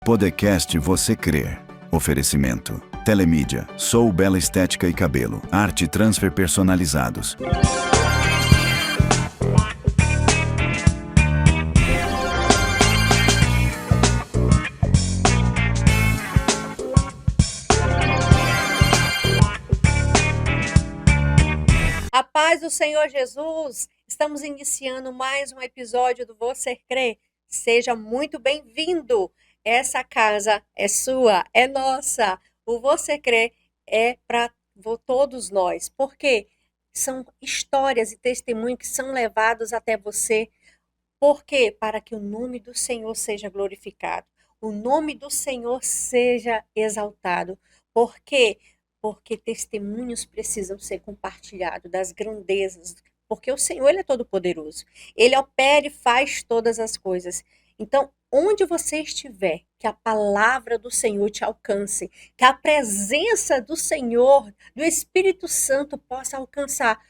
Podcast Você Crê. Oferecimento. Telemídia, Sou Bela Estética e Cabelo, Arte Transfer Personalizados. A paz do Senhor Jesus, estamos iniciando mais um episódio do Você Crê. Seja muito bem-vindo. Essa casa é sua, é nossa. O Você Crê é para todos nós, porque são histórias e testemunhos que são levados até você. Por quê? Para que o nome do Senhor seja glorificado, o nome do Senhor seja exaltado. Por quê? Porque testemunhos precisam ser compartilhados das grandezas, porque o Senhor ele é todo poderoso. Ele opera e faz todas as coisas. Então, onde você estiver, que a palavra do Senhor te alcance, que a presença do Senhor, do Espírito Santo possa alcançar.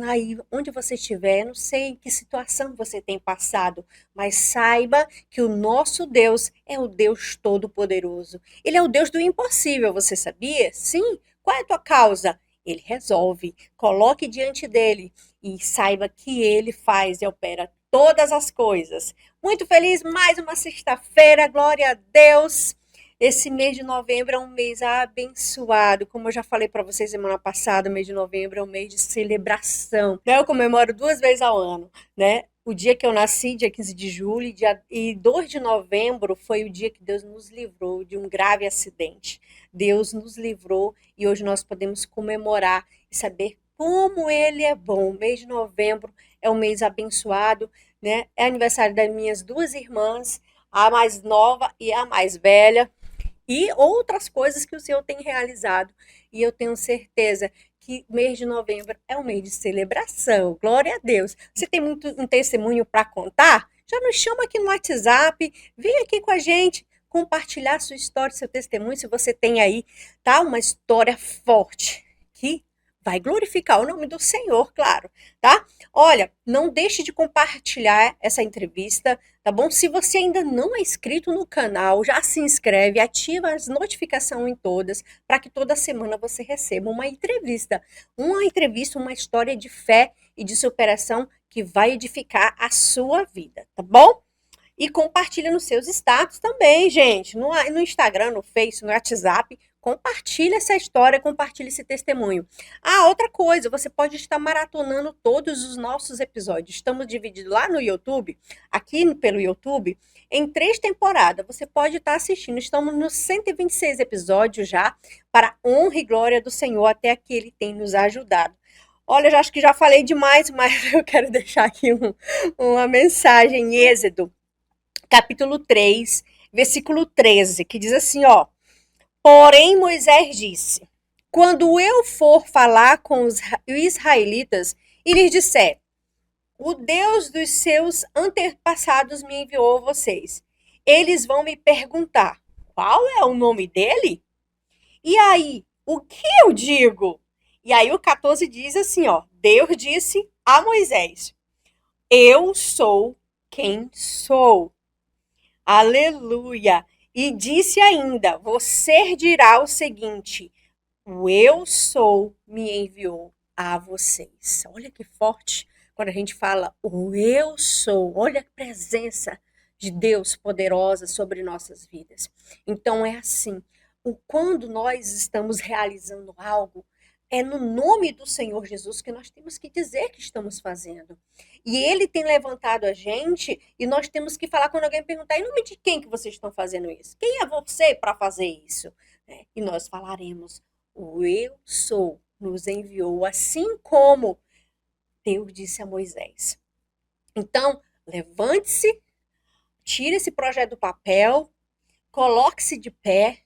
Aí, onde você estiver, não sei em que situação você tem passado, mas saiba que o nosso Deus é o Deus Todo-Poderoso. Ele é o Deus do impossível, você sabia? Sim. Qual é a tua causa? Ele resolve. Coloque diante dele e saiba que ele faz e opera todas as coisas. Muito feliz, mais uma sexta-feira, glória a Deus. Esse mês de novembro é um mês abençoado. Como eu já falei para vocês semana passada, o mês de novembro é um mês de celebração. Eu comemoro 2 vezes ao ano, né? O dia que eu nasci, dia 15 de julho, e 2 de novembro foi o dia que Deus nos livrou de um grave acidente. Deus nos livrou e hoje nós podemos comemorar e saber como Ele é bom. O mês de novembro é um mês abençoado, né? É aniversário das minhas 2 irmãs, a mais nova e a mais velha, e outras coisas que o Senhor tem realizado. E eu tenho certeza que mês de novembro é um mês de celebração. Glória a Deus. Você tem um testemunho para contar? Já nos chama aqui no WhatsApp, vem aqui com a gente compartilhar sua história, seu testemunho, se você tem aí, tá? Uma história forte que vai glorificar o nome do Senhor, claro, tá? Olha, não deixe de compartilhar essa entrevista, tá bom? Se você ainda não é inscrito no canal, já se inscreve, ativa as notificações em todas, para que toda semana você receba uma entrevista, uma história de fé e de superação que vai edificar a sua vida, tá bom? E compartilha nos seus status também, gente, no Instagram, no Face, no WhatsApp. Compartilha essa história, compartilha esse testemunho. Outra coisa, você pode estar maratonando todos os nossos episódios. Estamos divididos lá no YouTube, aqui pelo YouTube, em 3 temporadas. Você pode estar assistindo. Estamos nos 126 episódios já, para honra e glória do Senhor, até aqui Ele tem nos ajudado. Olha, acho que já falei demais, mas eu quero deixar aqui uma mensagem em Êxodo, capítulo 3, versículo 13, que diz assim, ó: Porém Moisés disse, quando eu for falar com os israelitas e lhes disser, o Deus dos seus antepassados me enviou a vocês, eles vão me perguntar, qual é o nome dele? E aí, o que eu digo? E aí o 14 diz assim, ó: Deus disse a Moisés, eu sou quem sou. Aleluia! E disse ainda, você dirá o seguinte, o eu sou me enviou a vocês. Olha que forte quando a gente fala o eu sou. Olha a presença de Deus poderosa sobre nossas vidas. Então é assim, quando nós estamos realizando algo, é no nome do Senhor Jesus que nós temos que dizer que estamos fazendo. E Ele tem levantado a gente e nós temos que falar quando alguém perguntar, em nome de quem que vocês estão fazendo isso? Quem é você para fazer isso? E nós falaremos, o eu sou nos enviou, assim como Deus disse a Moisés. Então, levante-se, tire esse projeto do papel, coloque-se de pé,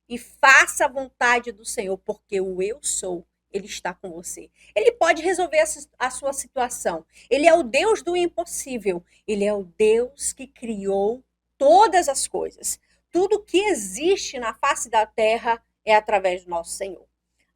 e faça a vontade do Senhor, porque o eu sou, Ele está com você. Ele pode resolver a sua situação. Ele é o Deus do impossível. Ele é o Deus que criou todas as coisas. Tudo que existe na face da terra é através do nosso Senhor.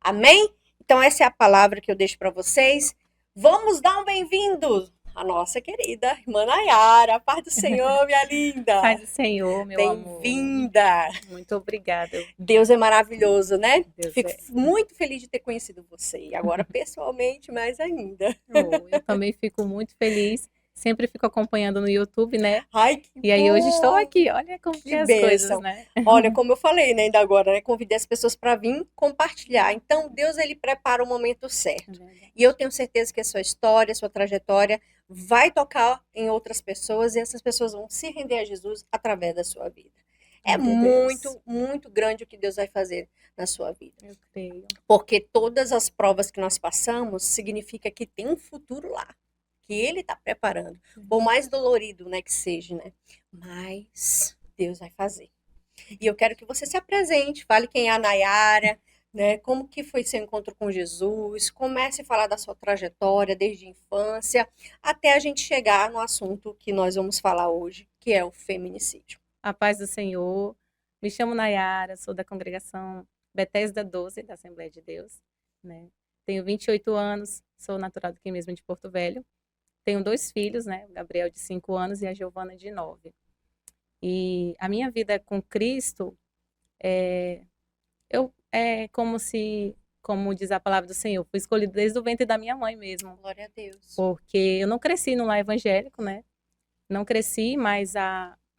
Amém? Então essa é a palavra que eu deixo para vocês. Vamos dar um bem-vindo a nossa querida irmã Nayara. Paz do Senhor, minha linda. Paz do Senhor, meu amor. Bem-vinda. Muito obrigada. Deus é maravilhoso, né? Deus Fico é. muito feliz de ter conhecido você. E agora, pessoalmente, mais ainda. Eu também fico muito feliz. Sempre fico acompanhando no YouTube, né? Ai, que E aí hoje bom. estou aqui. Olha como que Que é as bênção. coisas, né? Olha, como eu falei, né, ainda agora, né? Convidei as pessoas para vir compartilhar. Então, Deus, ele prepara o momento certo. E eu tenho certeza que a sua história, a sua trajetória vai tocar em outras pessoas e essas pessoas vão se render a Jesus através da sua vida. É Glória a Deus. muito, muito grande o que Deus vai fazer na sua vida. Eu creio. Porque todas as provas que nós passamos significa que tem um futuro lá, que Ele está preparando. Por mais dolorido, né, que seja, né? Mas Deus vai fazer. E eu quero que você se apresente, fale quem é a Nayara, né? Como que foi seu encontro com Jesus, comece a falar da sua trajetória desde a infância, até a gente chegar no assunto que nós vamos falar hoje, que é o feminicídio. A paz do Senhor. Me chamo Nayara, sou da congregação Bethesda 12, da Assembleia de Deus, né? Tenho 28 anos, sou natural daqui mesmo de Porto Velho. Tenho 2 filhos, né? O Gabriel de 5 anos e a Giovana de 9. E a minha vida com Cristo é como diz a palavra do Senhor, fui escolhida desde o ventre da minha mãe mesmo, Glória a Deus. porque eu não cresci no lar evangélico, né? Não cresci, mas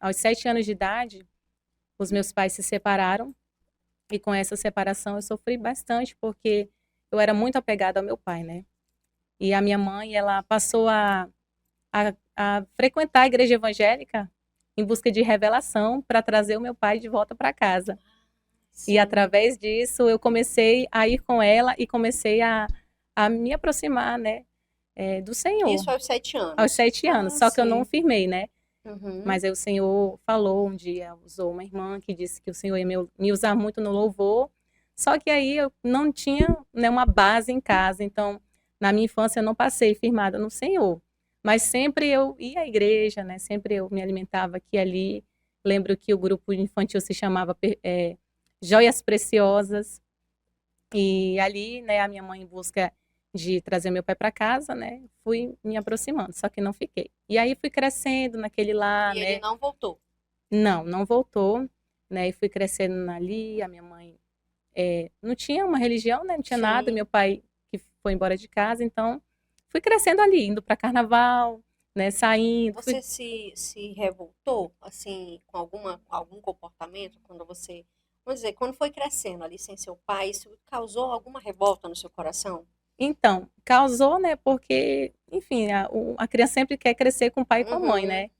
aos 7 anos de idade, os meus pais se separaram e com essa separação eu sofri bastante, porque eu era muito apegada ao meu pai, né? E a minha mãe, ela passou a frequentar a igreja evangélica em busca de revelação para trazer o meu pai de volta para casa. Sim. E através disso eu comecei a ir com ela e comecei a me aproximar, né, do Senhor. Isso aos 7 anos. Aos 7 anos, só que eu não sim. firmei, né? Uhum. Mas aí o Senhor falou um dia, usou uma irmã que disse que o Senhor ia me usar muito no louvor, só que aí eu não tinha, né, uma base em casa, então na minha infância eu não passei firmada no Senhor. Mas sempre eu ia à igreja, né? Sempre eu me alimentava aqui e ali. Lembro que o grupo infantil se chamava Joias Preciosas. E ali, né, a minha mãe em busca de trazer meu pai para casa, né? Fui me aproximando, só que não fiquei. E aí fui crescendo naquele lá, E né? ele não voltou. Não voltou, né? E fui crescendo ali, a minha mãe não tinha uma religião, né? Não tinha Sim. nada, meu pai que foi embora de casa, então fui crescendo ali, indo para carnaval, né? Saindo. Você se revoltou, assim, com algum comportamento quando você, vamos dizer, quando foi crescendo ali sem seu pai, isso causou alguma revolta no seu coração? Então, causou, né? Porque, enfim, a criança sempre quer crescer com o pai e com a mãe, Uhum. né?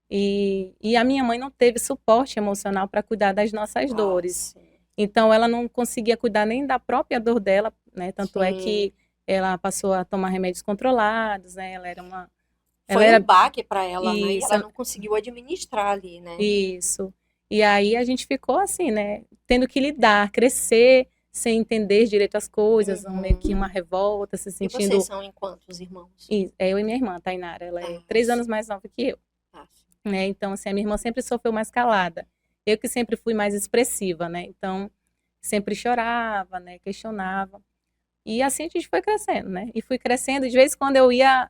E a minha mãe não teve suporte emocional para cuidar das nossas dores. sim. Então, ela não conseguia cuidar nem da própria dor dela, né? Tanto é Sim. que ela passou a tomar remédios controlados, né? Ela era uma... Foi Ela um baque para ela, né? E Isso, ela não conseguiu administrar ali, né? Isso. E aí a gente ficou assim, né? Tendo que lidar, crescer sem entender direito as coisas, Uhum. meio que uma revolta, se E sentindo... vocês são em quantos irmãos? Eu e minha irmã, Tainara, ela é Ah, 3 sim. anos mais nova que eu, Ah, sim. né? Então, assim, a minha irmã sempre sofreu mais calada. Eu que sempre fui mais expressiva, né? Então, sempre chorava, né? Questionava. E assim a gente foi crescendo, né? E fui crescendo. De vez em quando eu ia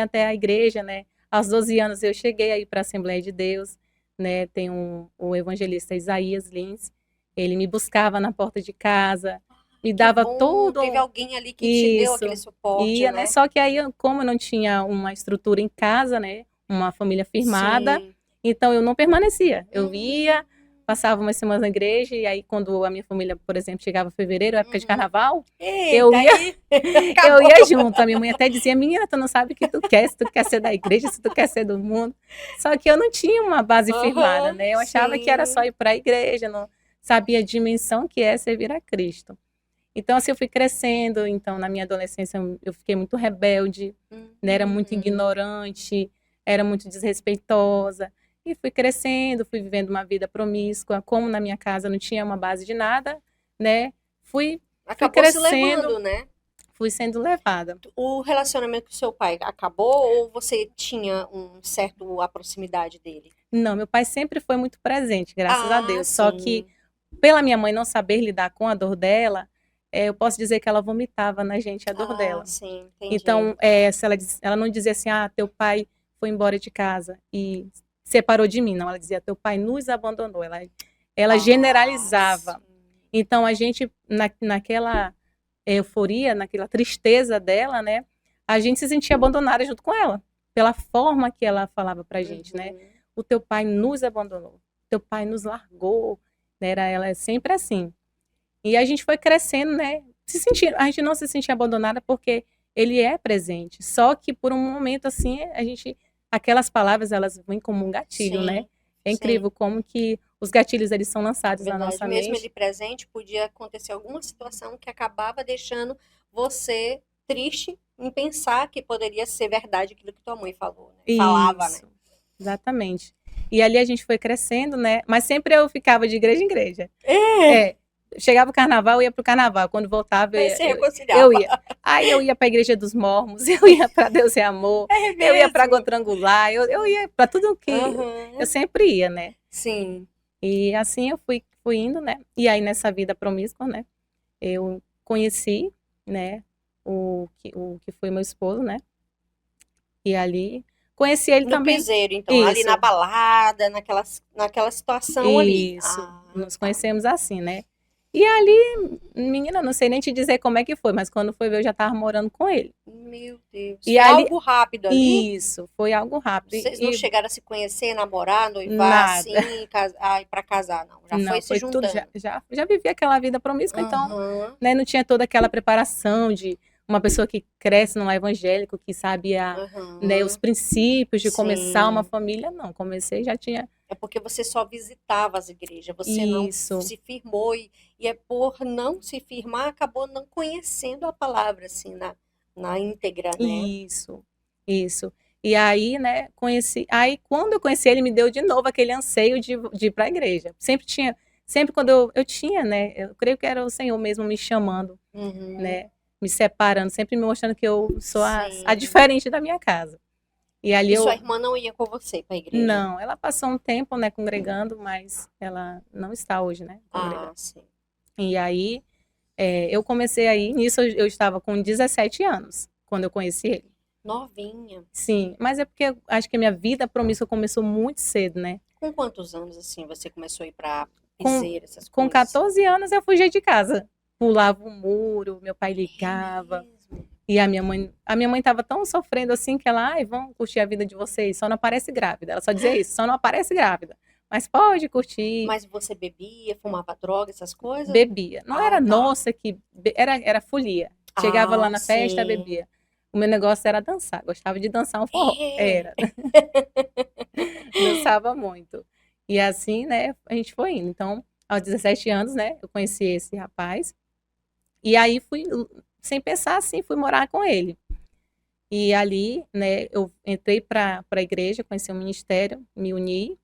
até a igreja, né? Aos 12 anos eu cheguei aí para a Assembleia de Deus, né? Tem o evangelista Isaías Lins. Ele me buscava na porta de casa, me Que dava bom, todo teve alguém ali que te deu aquele suporte, ia, né? né? Só que aí, como eu não tinha uma estrutura em casa, né? Uma família firmada, Sim. então eu não permanecia. Eu ia, passava umas semanas na igreja, e aí quando a minha família, por exemplo, chegava em fevereiro, época de Uhum. carnaval, Eita, eu ia, aí eu acabou. ia junto. A minha mãe até dizia, menina, tu não sabe o que tu quer, se tu quer ser da igreja, se tu quer ser do mundo. Só que eu não tinha uma base firmada, Aham, né? Eu achava que era sim. só ir para a igreja, não sabia a dimensão que é servir a Cristo. Então, assim, eu fui crescendo. Então, na minha adolescência, eu fiquei muito rebelde, né? Era muito Uhum. ignorante, era muito desrespeitosa. E fui crescendo, fui vivendo uma vida promíscua. Como na minha casa não tinha uma base de nada, né? Fui Acabou se crescendo, levando, né? fui sendo levada. O relacionamento com seu pai acabou ou você tinha a proximidade dele? Não, meu pai sempre foi muito presente, graças a Deus. Só que, sim. pela minha mãe não saber lidar com a dor dela, eu posso dizer que ela vomitava na gente a dor dela. Sim, entendi. Então, se ela não dizia assim, teu pai foi embora de casa e separou de mim. Não, ela dizia, teu pai nos abandonou. Ela generalizava. Sim. Então, a gente, naquela euforia, naquela tristeza dela, né? A gente se sentia abandonada junto com ela. Pela forma que ela falava pra gente, né? O teu pai nos abandonou. Teu pai nos largou. Né? Ela é sempre assim. E a gente foi crescendo, né? A gente não se sentia abandonada porque ele é presente. Só que por um momento, assim, aquelas palavras, elas vêm como um gatilho, Sim, né? É incrível como que os gatilhos, eles são lançados na nossa mesmo mente. ele presente, podia acontecer alguma situação que acabava deixando você triste em pensar que poderia ser verdade aquilo que tua mãe falou, né? Falava, né? Exatamente. E ali a gente foi crescendo, né? Mas sempre eu ficava de igreja em igreja. Chegava o carnaval, eu ia pro carnaval. Quando voltava, eu ia. Aí eu ia pra Igreja dos Mormons, eu ia pra Deus é Amor, eu ia pra Quadrangular, eu ia pra tudo que eu sempre ia, né? Sim. E assim eu fui indo, né? E aí nessa vida promíscua, né? Eu conheci, né? O que foi meu esposo, né? E ali conheci ele também. No piseiro, então, ali na balada, naquela situação ali. Isso, nos conhecemos assim, né? E ali, menina, não sei nem te dizer como é que foi, mas quando foi ver, eu já tava morando com ele. Meu Deus. E foi algo rápido ali? Isso, foi algo rápido. Vocês não chegaram a se conhecer, namorar, noivar, assim, pra casar, não? Já foi se juntando? Tudo, já vivi aquela vida promíscua, então, né, não tinha toda aquela preparação de uma pessoa que cresce no lar evangélico, que sabia, né, os princípios de começar uma família, não. Comecei, já tinha... É porque você só visitava as igrejas, você não se firmou, e é por não se firmar, acabou não conhecendo a palavra, assim, na íntegra, né? Isso. E aí, né, quando eu conheci ele, me deu de novo aquele anseio de ir para a igreja. Sempre quando eu tinha, né, eu creio que era o Senhor mesmo me chamando, né, me separando, sempre me mostrando que eu sou a diferente da minha casa. E ali sua irmã não ia com você para a igreja? Não, ela passou um tempo, né, congregando, mas ela não está hoje, né, congregando. Sim. E aí, eu comecei aí, nisso eu estava com 17 anos, quando eu conheci ele. Novinha. Sim, mas é porque eu acho que a minha vida promíscua começou muito cedo, né? Com quantos anos, assim, você começou a ir pra piseira, essas coisas? Com 14 anos eu fugia de casa. Pulava o muro, meu pai ligava. E a minha mãe tava tão sofrendo assim que ela, vão curtir a vida de vocês, só não aparece grávida. Ela só dizia isso, só não aparece grávida. Mas pode curtir. Mas você bebia, fumava droga, essas coisas? Bebia. Não era nossa que... Era folia. Chegava lá na festa, bebia. O meu negócio era dançar. Gostava de dançar um forró. Era. Dançava muito. E assim, né, a gente foi indo. Então, aos 17 anos, né, eu conheci esse rapaz. E aí fui, sem pensar assim, fui morar com ele. E ali, né, eu entrei para a igreja, conheci o ministério, me uni.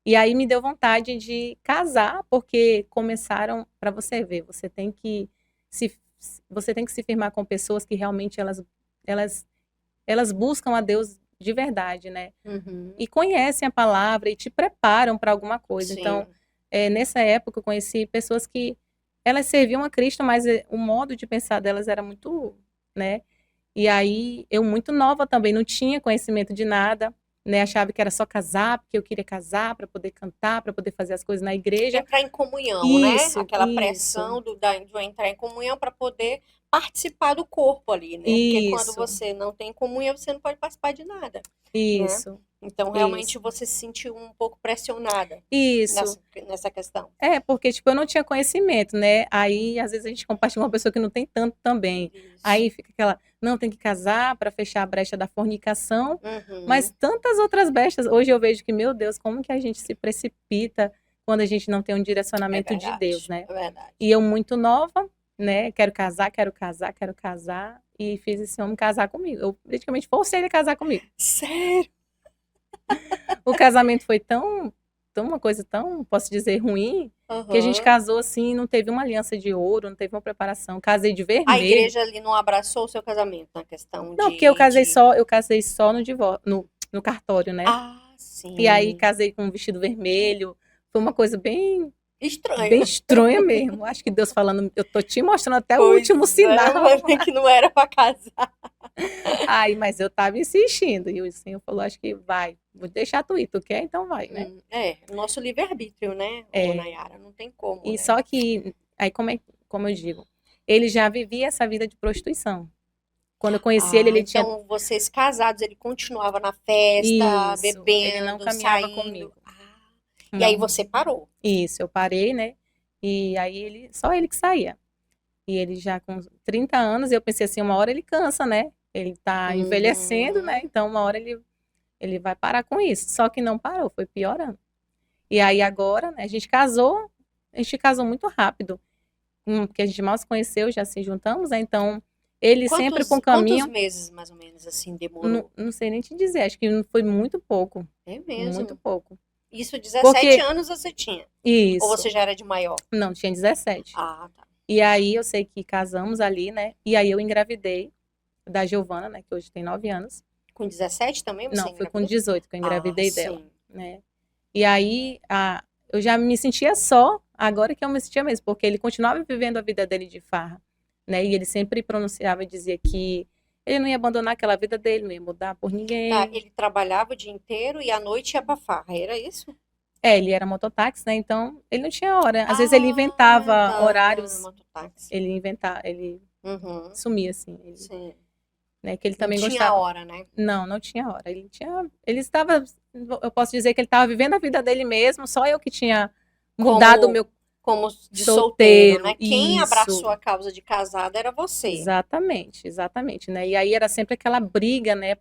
E aí me deu vontade de casar, porque começaram, para você ver, você tem que se firmar com pessoas que realmente elas buscam a Deus de verdade, né? E conhecem a palavra e te preparam para alguma coisa. Sim. Então, nessa época eu conheci pessoas que elas serviam a Cristo, mas o modo de pensar delas era muito, né? E aí eu muito nova também, não tinha conhecimento de nada, né? Achava que era só casar, porque eu queria casar para poder cantar, para poder fazer as coisas na igreja. Entrar em comunhão, né? Aquela pressão de entrar em comunhão para poder participar do corpo ali, né? Porque quando você não tem comunhão, você não pode participar de nada. Isso. Né? Então, realmente, você se sentiu um pouco pressionada. Isso. Nessa questão. Porque, tipo, eu não tinha conhecimento, né? Aí, às vezes, a gente compartilha com uma pessoa que não tem tanto também. Isso. Aí fica aquela, não, tem que casar para fechar a brecha da fornicação. Mas tantas outras brechas. Hoje eu vejo que, meu Deus, como que a gente se precipita quando a gente não tem um direcionamento de Deus, né? É verdade. E eu muito nova, né? Quero casar. E fiz esse homem casar comigo. Eu praticamente forcei ele a casar comigo. Sério? O casamento foi uma coisa tão, posso dizer, ruim, que a gente casou assim, não teve uma aliança de ouro, não teve uma preparação. Casei de vermelho. A igreja ali não abraçou o seu casamento na questão Não, porque eu casei só no divórcio, no cartório, né? Sim. E aí casei com um vestido vermelho. Foi uma coisa bem... Estranho. bem estranha mesmo. Acho que Deus falando, eu tô te mostrando até o Pois último é, sinal. mas que não era para casar. Aí, mas eu tava insistindo. E o Senhor falou, acho que vai. Vou deixar tu ir. Tu quer? Então vai, né? Nosso livre-arbítrio, né, ô É. Nayara? Não tem como, E né? só que, aí como eu digo, ele já vivia essa vida de prostituição. Quando eu conheci ele, ele tinha Então vocês casados, ele continuava na festa, isso. Ele não bebendo, caminhava saindo. comigo. E aí Não. você parou. Isso, eu parei, né? E aí só ele que saía. E ele já com 30 anos, eu pensei assim, uma hora ele cansa, né? Ele tá envelhecendo, né? Então uma hora ele vai parar com isso. Só que não parou, foi piorando. E aí agora, né, a gente casou muito rápido. Porque a gente mal se conheceu, já se juntamos, né? Então ele sempre com o Quantos caminho, meses, mais ou menos, assim, demorou? não sei nem te dizer, acho que foi muito pouco, É muito mesmo. pouco. Isso, 17 Porque anos você tinha? Ou isso, você já era de maior? não, tinha 17. Ah, tá. E aí eu sei que casamos ali, né? E aí eu engravidei da Giovana, né? Que hoje tem 9 anos. Com 17 também você Não, foi com engravidou? 18 que eu engravidei dela, sim. né? E aí eu já me sentia só, agora que eu me sentia mesmo, porque ele continuava vivendo a vida dele de farra, né? E ele sempre pronunciava e dizia que ele não ia abandonar aquela vida dele, não ia mudar por ninguém. Tá, ele trabalhava o dia inteiro e à noite ia pra farra, era isso? Ele era mototáxi, né? Então ele não tinha hora. Às vezes ele inventava tá, horários, mototáxi. ele Uhum, sumia assim, sim. né? Que ele Não também tinha gostava. hora, né? Não tinha hora. Ele estava, eu posso dizer que ele estava vivendo a vida dele mesmo, só eu que tinha mudado o meu Como de solteiro, né? Quem isso. abraçou a causa de casada era você. Exatamente, né? E aí era sempre aquela briga, né?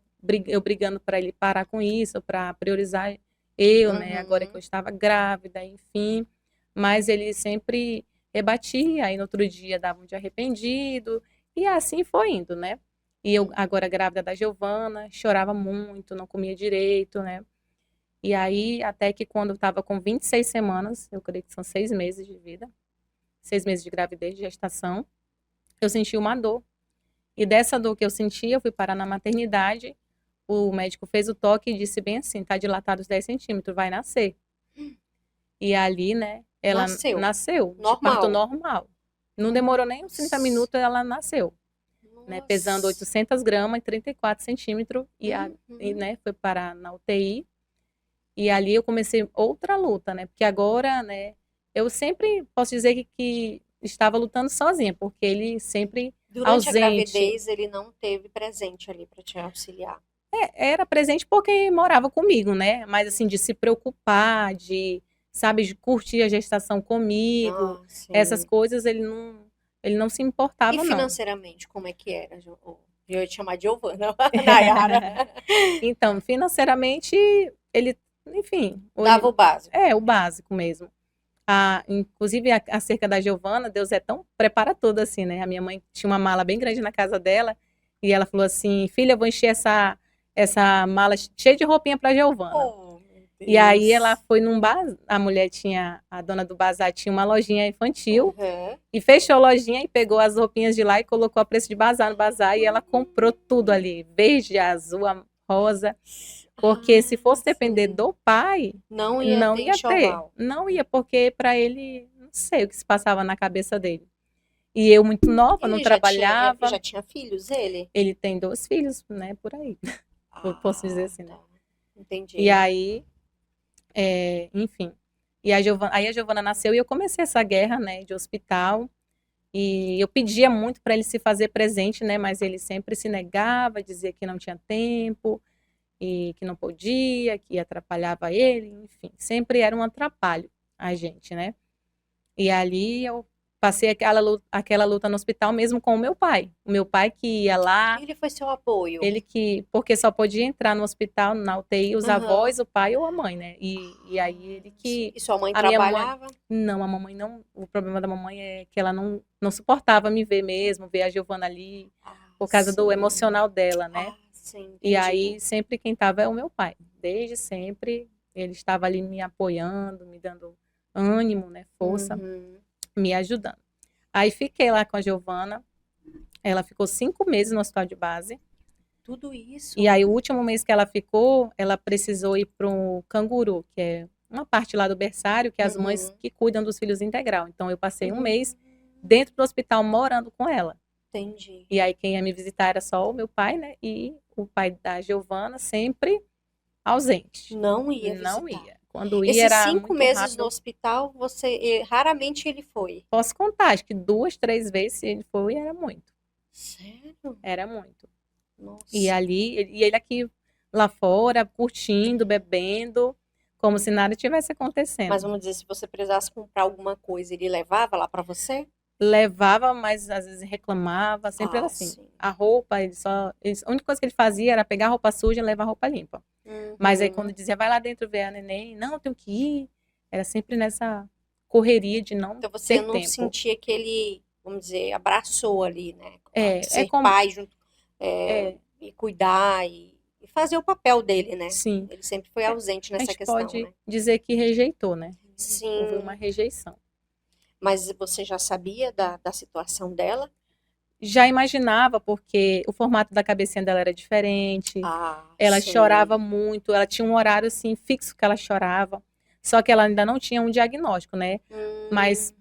Eu brigando para ele parar com isso, para priorizar eu, né? Agora que eu estava grávida, enfim. Mas ele sempre rebatia, aí no outro dia dava um de arrependido, e assim foi indo, né? E eu, agora grávida da Giovana, chorava muito, não comia direito, né? E aí, até que quando eu estava com 26 semanas, eu creio que são 6 meses de vida, 6 meses de gravidez, de gestação, eu senti uma dor. E dessa dor que eu senti, eu fui parar na maternidade, o médico fez o toque e disse bem assim, tá dilatado os 10 centímetros, vai nascer. E ali, né, ela nasceu de parto normal. Não demorou nem uns 30 minutos, ela nasceu. Né, pesando 800 gramas e 34 centímetros, e né, foi parar na UTI. E ali eu comecei outra luta, né, porque agora, né, eu sempre posso dizer que estava lutando sozinha, porque ele sempre Durante ausente. a gravidez, ele não teve presente ali para te auxiliar. Era presente porque morava comigo, né, mas assim, de se preocupar, sabe, de curtir a gestação comigo, essas coisas ele não se importava, não. E financeiramente, como é que era? Eu ia te chamar de Giovana, Nayara. Então, financeiramente, ele, enfim... Dava o básico. O básico mesmo. Inclusive, acerca da Giovana, Deus é tão prepara tudo assim, né? A minha mãe tinha uma mala bem grande na casa dela, e ela falou assim, filha, eu vou encher essa mala cheia de roupinha para Giovana. E aí ela foi num bazar, a dona do bazar tinha uma lojinha infantil, e fechou a lojinha e pegou as roupinhas de lá e colocou a preço de bazar no bazar, e ela comprou tudo ali, verde, azul, rosa, porque se fosse depender do pai, não ia ter. Não ia, porque para ele, não sei o que se passava na cabeça dele. E eu muito nova, não trabalhava. Ele já tinha filhos, ele? Ele tem 2 filhos, né, por aí. Posso dizer assim, né? Entendi. E aí, enfim. E aí a Giovana nasceu e eu comecei essa guerra, né, de hospital. E eu pedia muito para ele se fazer presente, né, mas ele sempre se negava, dizia que não tinha tempo e que não podia, que atrapalhava ele, enfim, sempre era um atrapalho a gente, né? E ali eu passei aquela luta no hospital mesmo com o meu pai que ia lá. Ele foi seu apoio? Porque só podia entrar no hospital, na UTI, os avós, o pai ou a mãe, né? E aí ele que... E sua mãe trabalhava? Não, a mamãe não, o problema da mamãe é que ela não suportava me ver mesmo, ver a Giovana ali, por causa do emocional dela, né? Sim, e aí sempre quem estava é o meu pai, desde sempre ele estava ali me apoiando, me dando ânimo, né, força, me ajudando. Aí fiquei lá com a Giovana, ela ficou 5 meses no hospital de base. Tudo isso? E aí o último mês que ela ficou, ela precisou ir para um Canguru, que é uma parte lá do berçário, que é as mães Uhum. que cuidam dos filhos integral. Então, eu passei um mês dentro do hospital morando com ela. Entendi. E aí, quem ia me visitar era só o meu pai, né? E o pai da Giovana, sempre ausente. Não ia Não visitar. ia. Quando ia, Esses era 5 muito meses no rápido. hospital, raramente ele foi. Posso contar, acho que 2, 3 vezes, se ele foi, era muito. Sério? Era muito. Nossa. E ele aqui lá fora, curtindo, bebendo, como se nada tivesse acontecendo. Mas vamos dizer, se você precisasse comprar alguma coisa, ele levava lá pra você? Levava, mas às vezes reclamava, sempre era assim. Sim. A roupa, a única coisa que ele fazia era pegar a roupa suja e levar a roupa limpa. Mas aí quando dizia, vai lá dentro ver a neném, não, eu tenho que ir. Era sempre nessa correria de não Então você ter não tempo. sentia que ele, vamos dizer, abraçou ali, né? É Ser como... pai junto, e cuidar e fazer o papel dele, né? Sim. Ele sempre foi ausente A nessa gente questão, pode né? dizer que rejeitou, né? Sim. Houve uma rejeição. Mas você já sabia da situação dela? Já imaginava, porque o formato da cabecinha dela era diferente. Ela Sim. chorava muito, ela tinha um horário assim fixo que ela chorava. Só que ela ainda não tinha um diagnóstico, né? Mas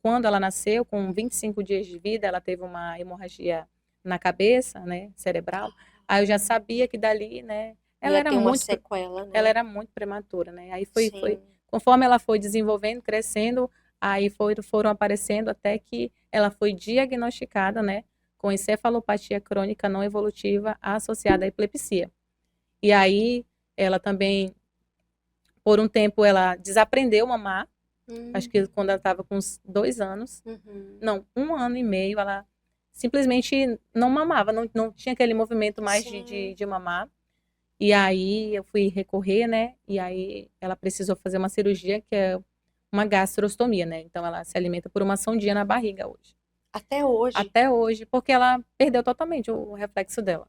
quando ela nasceu, com 25 dias de vida, ela teve uma hemorragia na cabeça, né, cerebral. Aí eu já sabia que dali, né, ela era ter uma muito sequela, né? ela era muito prematura, né? Aí foi Sim. conforme ela foi desenvolvendo, crescendo, aí foram aparecendo até que ela foi diagnosticada, né, com encefalopatia crônica não evolutiva associada à epilepsia. E aí ela também, por um tempo, ela desaprendeu a mamar. Acho que quando ela estava com uns 2 anos, não, 1 ano e meio, ela simplesmente não mamava, não tinha aquele movimento mais de mamar. E aí eu fui recorrer, né? E aí ela precisou fazer uma cirurgia que é uma gastrostomia, né? Então ela se alimenta por uma sondinha na barriga hoje. Até hoje? Até hoje, porque ela perdeu totalmente o reflexo dela.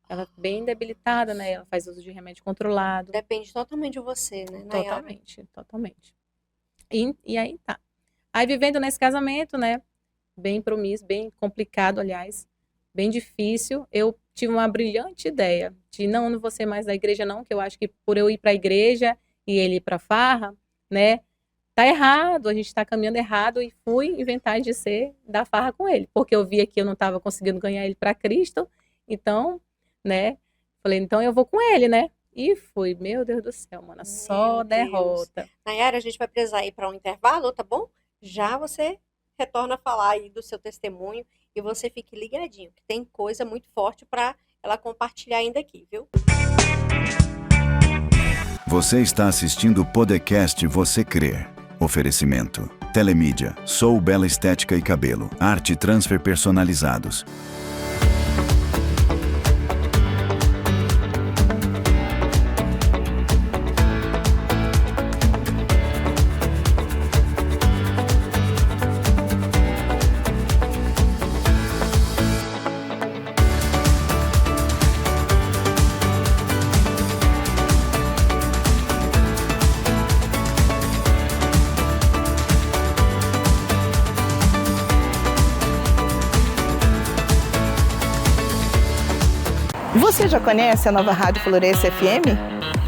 Ela é bem debilitada, né? Ela faz uso de remédio controlado. Depende totalmente de você, né, Nayara? Totalmente. E aí tá. Aí vivendo nesse casamento, né? Bem promíscuo, bem complicado, aliás, bem difícil. Eu tive uma brilhante ideia de não vou ser mais da igreja não, que eu acho que por eu ir para a igreja e ele ir para farra, né, tá errado, a gente está caminhando errado, e fui inventar de ser da farra com ele, porque eu via que eu não estava conseguindo ganhar ele para Cristo, então, né, falei, então eu vou com ele, né? E fui, meu Deus do céu, mano, só derrota. Nayara, a gente vai precisar ir para um intervalo, tá bom? Já você retorna a falar aí do seu testemunho e você fique ligadinho, que tem coisa muito forte para ela compartilhar ainda aqui, viu? Você está assistindo o podcast Você Crê. Oferecimento: Telemídia, Sou Bela Estética e Cabelo, Arte e Transfer Personalizados. Você já conhece a nova Rádio Floresce FM?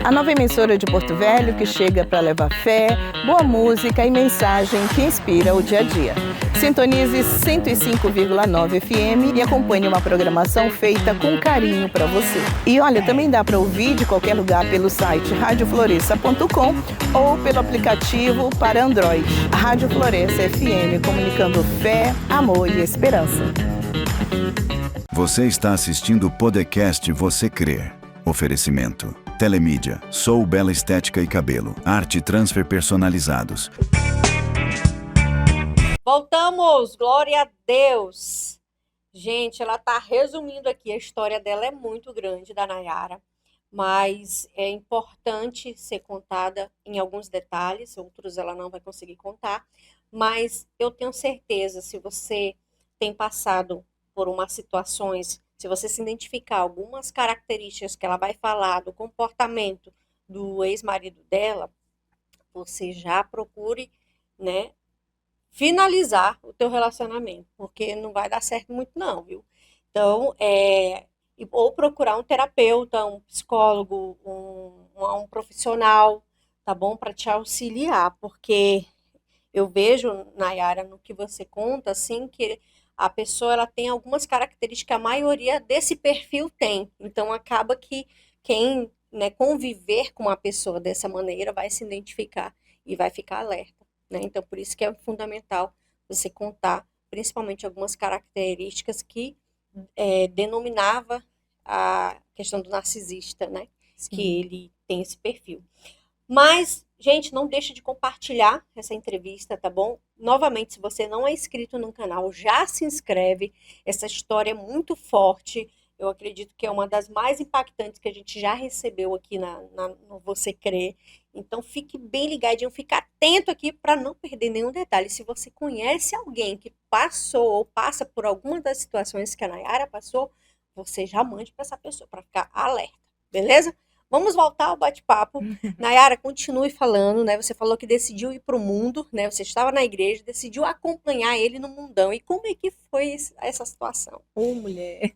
A nova emissora de Porto Velho que chega para levar fé, boa música e mensagem que inspira o dia a dia. Sintonize 105,9 FM e acompanhe uma programação feita com carinho para você. E olha, também dá para ouvir de qualquer lugar pelo site radiofloresta.com ou pelo aplicativo para Android. A Rádio Floresce FM, comunicando fé, amor e esperança. Você está assistindo o podcast Você Crê. Oferecimento: Telemídia, Sou Bela Estética e Cabelo, Arte e Transfer Personalizados. Voltamos, glória a Deus. Gente, ela tá resumindo aqui, a história dela é muito grande, da Nayara, mas é importante ser contada em alguns detalhes, outros ela não vai conseguir contar, mas eu tenho certeza, se você tem passado por umas situações, se você se identificar algumas características que ela vai falar do comportamento do ex-marido dela, você já procure, né, finalizar o teu relacionamento, porque não vai dar certo muito não, viu? Então, ou procurar um terapeuta, um psicólogo, um profissional, tá bom? Para te auxiliar, porque eu vejo, Nayara, no que você conta, assim, que a pessoa ela tem algumas características que a maioria desse perfil tem. Então acaba que quem, né, conviver com uma pessoa dessa maneira vai se identificar e vai ficar alerta, né? Então por isso que é fundamental você contar, principalmente algumas características que denominava a questão do narcisista, né? Que Sim. ele tem esse perfil. Mas, gente, não deixe de compartilhar essa entrevista, tá bom? Novamente, se você não é inscrito no canal, já se inscreve. Essa história é muito forte. Eu acredito que é uma das mais impactantes que a gente já recebeu aqui no Você Crê. Então, fique bem ligadinho, fique atento aqui para não perder nenhum detalhe. Se você conhece alguém que passou ou passa por alguma das situações que a Nayara passou, você já mande para essa pessoa, para ficar alerta, beleza? Vamos voltar ao bate-papo. Nayara, continue falando, né? Você falou que decidiu ir para o mundo, né? Você estava na igreja, decidiu acompanhar ele no mundão. E como é que foi essa situação? Ô, mulher.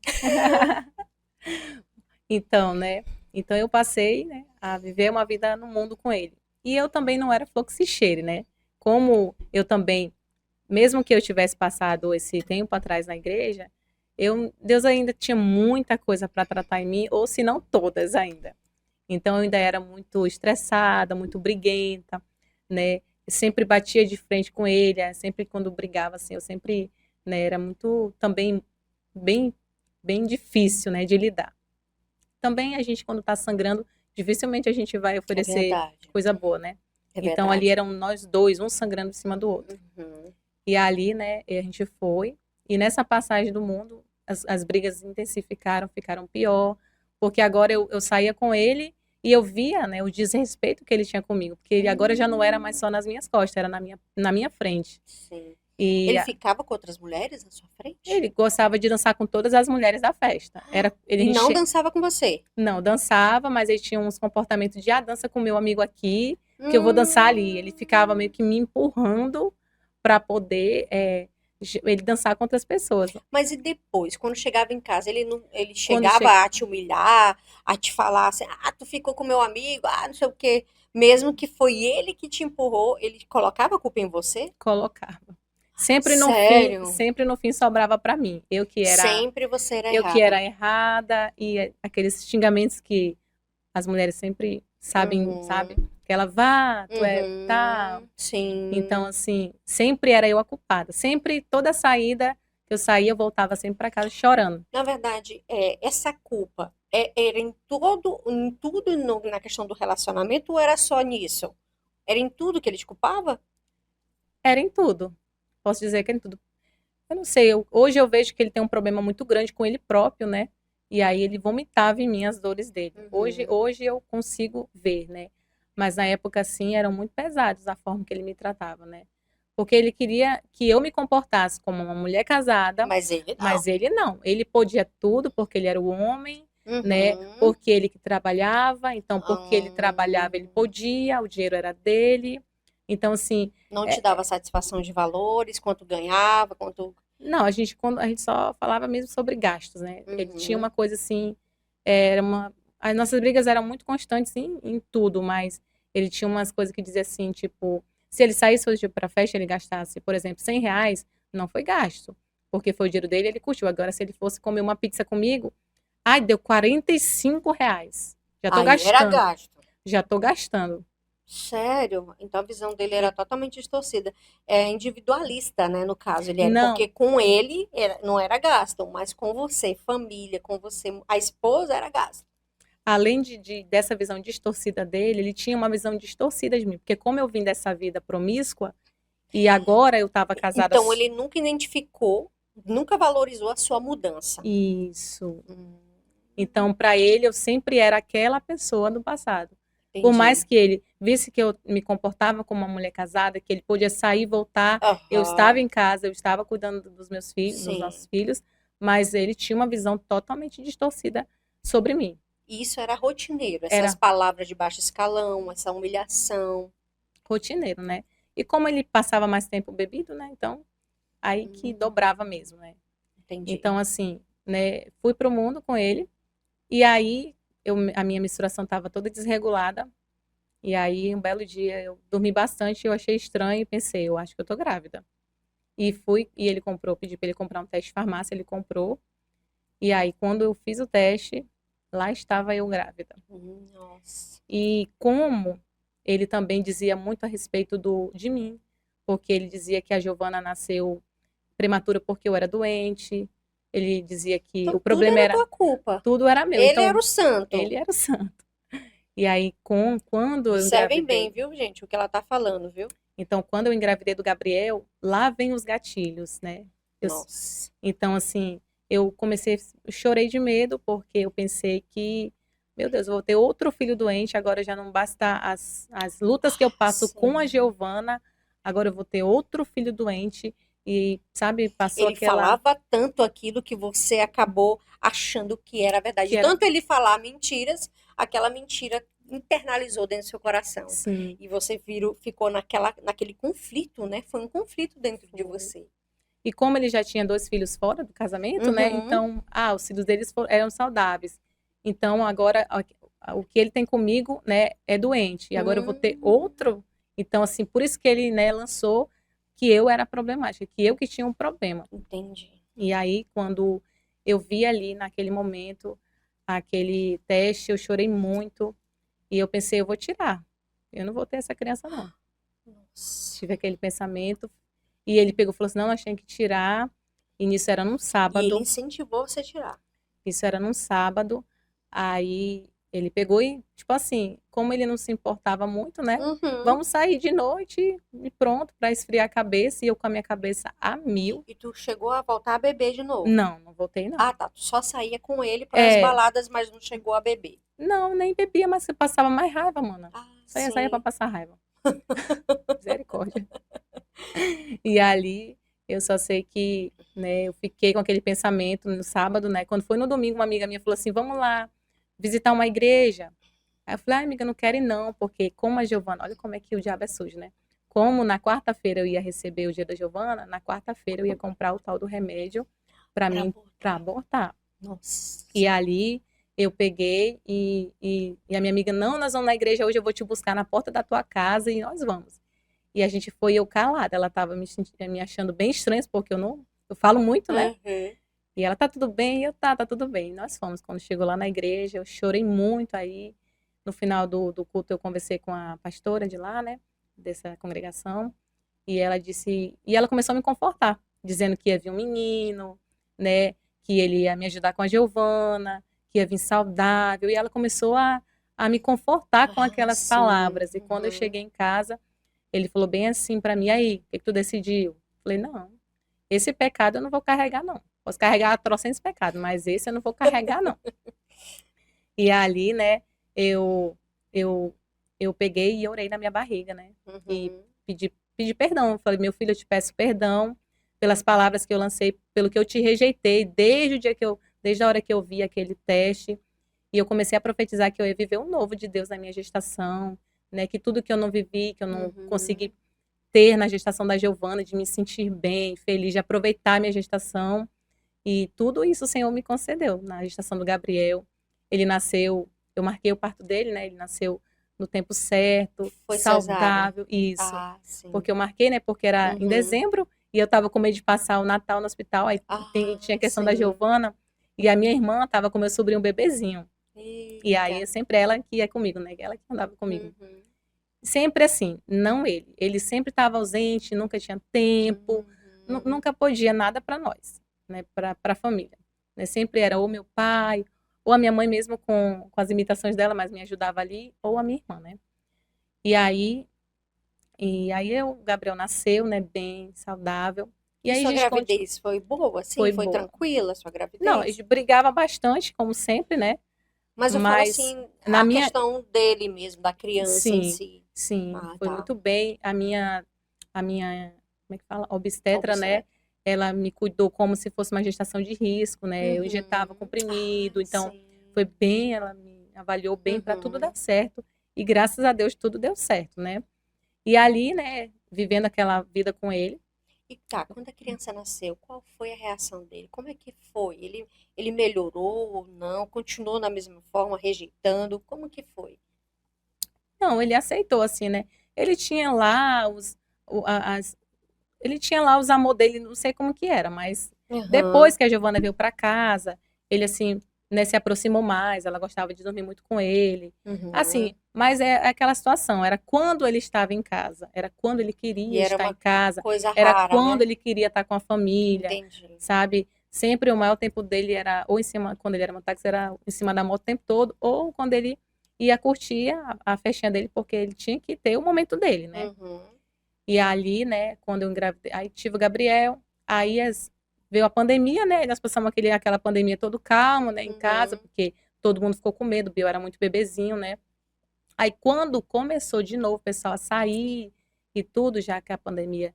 Então, né? Então eu passei, né, a viver uma vida no mundo com ele. E eu também não era flor que se cheire, né? Como eu também, mesmo que eu tivesse passado esse tempo atrás na igreja, Deus ainda tinha muita coisa para tratar em mim, ou se não todas ainda. Então eu ainda era muito estressada, muito briguenta, né? Eu sempre batia de frente com ele, sempre quando brigava assim, eu sempre, né, era muito também bem bem difícil, né, de lidar. Também a gente quando está sangrando, dificilmente a gente vai É oferecer verdade. coisa boa, né? É Então ali verdade. eram nós dois, um sangrando em cima do outro. Uhum. E ali, né, a gente foi. E nessa passagem do mundo, as brigas intensificaram, ficaram pior, porque agora eu saía com ele e eu via, né, o desrespeito que ele tinha comigo, porque ele agora já não era mais só nas minhas costas, era na minha frente. Sim. E Ele ficava com outras mulheres na sua frente? ele gostava de dançar com todas as mulheres da festa. Ele E não enche- dançava com você? Não, dançava, mas ele tinha uns comportamentos de, dança com meu amigo aqui, que eu vou dançar ali. Ele ficava meio que me empurrando para poder ele dançar com outras pessoas. Mas e depois, quando chegava em casa, ele não, ele Quando chegava a te humilhar, a te falar assim, tu ficou com meu amigo, não sei o quê. Mesmo que foi ele que te empurrou, ele colocava a culpa em você? colocava. Sério? Sempre no fim sobrava para mim. Sempre você era Eu que errada. era errada e aqueles xingamentos que as mulheres sempre sabem, sabe? Uhum, Que ela vá, tu é tal. Então, sim. assim, sempre era eu a culpada. Sempre, toda saída que eu saía, eu voltava sempre para casa chorando. Na verdade, essa culpa era em tudo na questão do relacionamento ou era só nisso? Era em tudo que ele te culpava? Era em tudo. Posso dizer que era em tudo. Eu não sei, hoje eu vejo que ele tem um problema muito grande com ele próprio, né? E aí ele vomitava em mim as dores dele. Uhum. Hoje eu consigo ver, né? Mas na época, assim, eram muito pesados a forma que ele me tratava, né? Porque ele queria que eu me comportasse como uma mulher casada, Mas ele não. mas ele não. Ele podia tudo porque ele era o homem, né? Uhum. Porque ele que trabalhava, então porque ele trabalhava, ele podia, o dinheiro era dele. Então, assim, Não te é, dava satisfação de valores, quanto ganhava, quanto. não, quando a gente só falava mesmo sobre gastos, né? Ele tinha Uhum. uma coisa assim, as nossas brigas eram muito constantes em tudo, mas ele tinha umas coisas que dizia assim, tipo, se ele saísse hoje para festa, ele gastasse, por exemplo, R$ 100, não foi gasto, porque foi o dinheiro dele, ele curtiu. Agora, se ele fosse comer uma pizza comigo, deu R$ 45. Aí era gasto. Já tô gastando. Sério? Então a visão dele era totalmente distorcida. É individualista, né? No caso, ele era. Não, Porque com ele não era gasto, mas com você, família, com você, a esposa era gasto. além dessa visão distorcida dele, ele tinha uma visão distorcida de mim, porque como eu vim dessa vida promíscua, e agora eu estava casada. Então ele nunca identificou, nunca valorizou a sua mudança. Isso. Hum, Então, para ele, eu sempre era aquela pessoa do passado. Por mais entendi. que ele visse que eu me comportava como uma mulher casada, que ele podia sair e voltar, eu estava Aham, em casa, eu estava cuidando dos meus filhos, dos nossos sim. filhos, mas ele tinha uma visão totalmente distorcida sobre mim. Isso era rotineiro, essas Era palavras de baixo escalão, essa humilhação. rotineiro, né? E como ele passava mais tempo bebido, né? Então, aí que dobrava mesmo, né? Entendi. Então, assim, né? Fui pro mundo com ele, e aí a minha menstruação estava toda desregulada. E aí, um belo dia, eu dormi bastante, eu achei estranho e pensei, eu acho que eu tô grávida. E fui, e ele comprou, pedi para ele comprar um teste de farmácia, ele comprou. E aí, quando eu fiz o teste, lá estava eu grávida. Nossa. E como ele também dizia muito a respeito de mim, porque ele dizia que a Giovana nasceu prematura porque eu era doente. Ele dizia que Então, o tudo problema era era, tua culpa. tudo era meu. Ele Então, era o santo. ele era o santo. E aí, quando eu Observem bem, engravidei, viu, gente, o que ela tá falando, viu? então, quando eu engravidei do Gabriel, lá vem os gatilhos, né? Nossa. Então, assim, eu comecei, eu chorei de medo, porque eu pensei que, meu Deus, eu vou ter outro filho doente, agora já não basta as lutas que eu passo com a Sim. Giovana, agora eu vou ter outro filho doente, e, sabe, passou Ele aquela, falava tanto aquilo que você acabou achando que era verdade. que era, Tanto ele falar mentiras, aquela mentira internalizou dentro do seu coração. sim, E você ficou naquele conflito, né? Foi um conflito dentro de você. e como ele já tinha 2 filhos fora do casamento, né? Uhum. Então, os filhos deles eram saudáveis. Então, agora, o que ele tem comigo, né, é doente. E agora eu vou ter outro. Então, assim, por isso que ele, né, lançou que eu era problemática, que eu que tinha um problema. Entendi. E aí, quando eu vi ali, naquele momento, aquele teste, eu chorei muito. E eu pensei, eu vou tirar. Eu não vou ter essa criança, não. Nossa. Tive aquele pensamento. E ele pegou e falou assim, não, nós temos que tirar. E nisso era num E ele sábado. incentivou você a tirar. Isso era num sábado. Aí ele pegou e, tipo assim, como ele não se importava muito, né? Uhum. Vamos sair de noite e pronto, para esfriar a cabeça. E eu com a minha cabeça a mil. E tu chegou a voltar a beber de novo? Não, não voltei, não. Ah, tá. Tu só saía com ele para as baladas, mas não chegou a beber. Não, nem bebia, mas você passava mais raiva, mana. Ah, Só ia sim. sair pra passar raiva. Misericórdia. E ali, eu só sei que, né, eu fiquei com aquele pensamento no sábado, né? Quando foi no domingo, uma amiga minha falou assim, vamos lá visitar uma igreja. Aí eu falei, amiga, não quero ir não, porque como a Giovana, olha como é que o diabo é sujo, né? Como na quarta-feira eu ia receber o dia da Giovana, na quarta-feira eu ia comprar o tal do remédio para mim, para abortar. Nossa. E ali eu peguei e a minha amiga, não, nós vamos na igreja hoje, eu vou te buscar na porta da tua casa e nós vamos. E a gente foi, eu calada, ela estava me achando bem estranha, porque eu falo muito, né? Uhum. E ela, tá tudo bem? E eu, tá tudo bem. E nós fomos. Quando chegou lá na igreja, eu chorei muito aí. No final do culto, eu conversei com a pastora de lá, né? Dessa congregação. E ela disse... E ela começou a me confortar, dizendo que ia vir um menino, né? Que ele ia me ajudar com a Giovana, que ia vir saudável. E ela começou a me confortar com aquelas sim. palavras. E quando eu Uhum. cheguei em casa, ele falou bem assim para mim, aí, o que tu decidiu? Falei, não, esse pecado eu não vou carregar, não. Posso carregar trocentos pecados, mas esse eu não vou carregar, não. E ali, né, eu, eu, eu peguei e orei na minha barriga, né? E Uhum. pedi perdão. Eu falei, meu filho, eu te peço perdão pelas palavras que eu lancei, pelo que eu te rejeitei desde a hora que eu vi aquele teste. E eu comecei a profetizar que eu ia viver um novo de Deus na minha gestação, né? Que tudo que eu não vivi, que eu não consegui ter na gestação da Giovana, de me sentir bem, feliz, de aproveitar a minha gestação. E tudo isso o Senhor me concedeu na gestação do Gabriel. Ele nasceu, eu marquei o parto dele, né? Ele nasceu no tempo certo, Foi saudável, isso. Ah, sim. Porque eu marquei, né? Porque era em dezembro e eu tava com medo de passar o Natal no hospital, aí tinha a questão da sim. Giovana e a minha irmã tava com meu sobrinho bebezinho. E aí sempre ela que ia comigo, né? Ela que andava comigo. Uhum. Sempre assim, não ele. Ele sempre estava ausente, nunca tinha tempo, nunca podia nada para nós, né? Para a família. Né? Sempre era ou meu pai, ou a minha mãe mesmo com as imitações dela, mas me ajudava ali, ou a minha irmã, né? E aí o Gabriel nasceu, né? Bem saudável. E aí sua a gente gravidez foi boa, assim? Foi Foi boa. tranquila a sua gravidez? Não, a gente brigava bastante, como sempre, né? Mas eu falo assim, a questão dele mesmo, da criança em si. Sim, foi muito bem. A minha, como é que fala? Obstetra, né? Ela me cuidou como se fosse uma gestação de risco, né? Eu injetava comprimido, então foi bem, ela me avaliou bem para tudo dar certo. E graças a Deus tudo deu certo, né? E ali, né, vivendo aquela vida com ele. E tá, quando a criança nasceu, qual foi a reação dele? Como é que foi? Ele melhorou ou não? Continuou na mesma forma, rejeitando? Como que foi? Não, ele aceitou, assim, né? Ele tinha lá o- a- as, ele tinha lá os amor dele, não sei como que era, mas Aham. depois que a Giovana veio para casa, ele, assim, né, se aproximou mais, ela gostava de dormir muito com ele. Uhum. Assim, mas é aquela situação, era quando ele estava em casa, era quando ele E queria era estar uma em casa, coisa era rara, quando né? ele queria estar com a família, Entendi. sabe? Sempre o maior tempo dele era ou em cima, quando ele era mototáxi, era em cima da moto o tempo todo, ou quando ele ia curtir a festinha dele, porque ele tinha que ter o momento dele, né? Uhum. E ali, né, quando eu engravidei, aí tive o Gabriel, aí veio a pandemia, né? Nós passamos aquela pandemia todo calmo, né, em casa, Uhum. porque todo mundo ficou com medo, o Biel era muito bebezinho, né? Aí quando começou de novo o pessoal a sair e tudo, já que a pandemia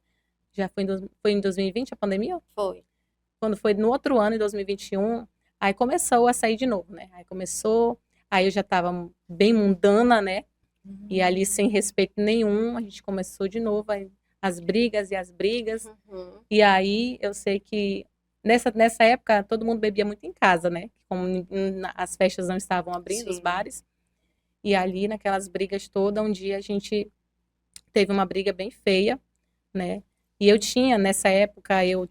já foi em 2020 a pandemia? Foi. Quando foi no outro ano, em 2021, aí começou a sair de novo, né? Aí eu já estava bem mundana, né? E ali sem respeito nenhum, a gente começou de novo as brigas e as brigas. Uhum. E aí eu sei que nessa época todo mundo bebia muito em casa, né? Como as festas não estavam abrindo, os Sim. bares. E ali naquelas brigas todas, um dia a gente teve uma briga bem feia, né? E eu tinha, nessa época, eu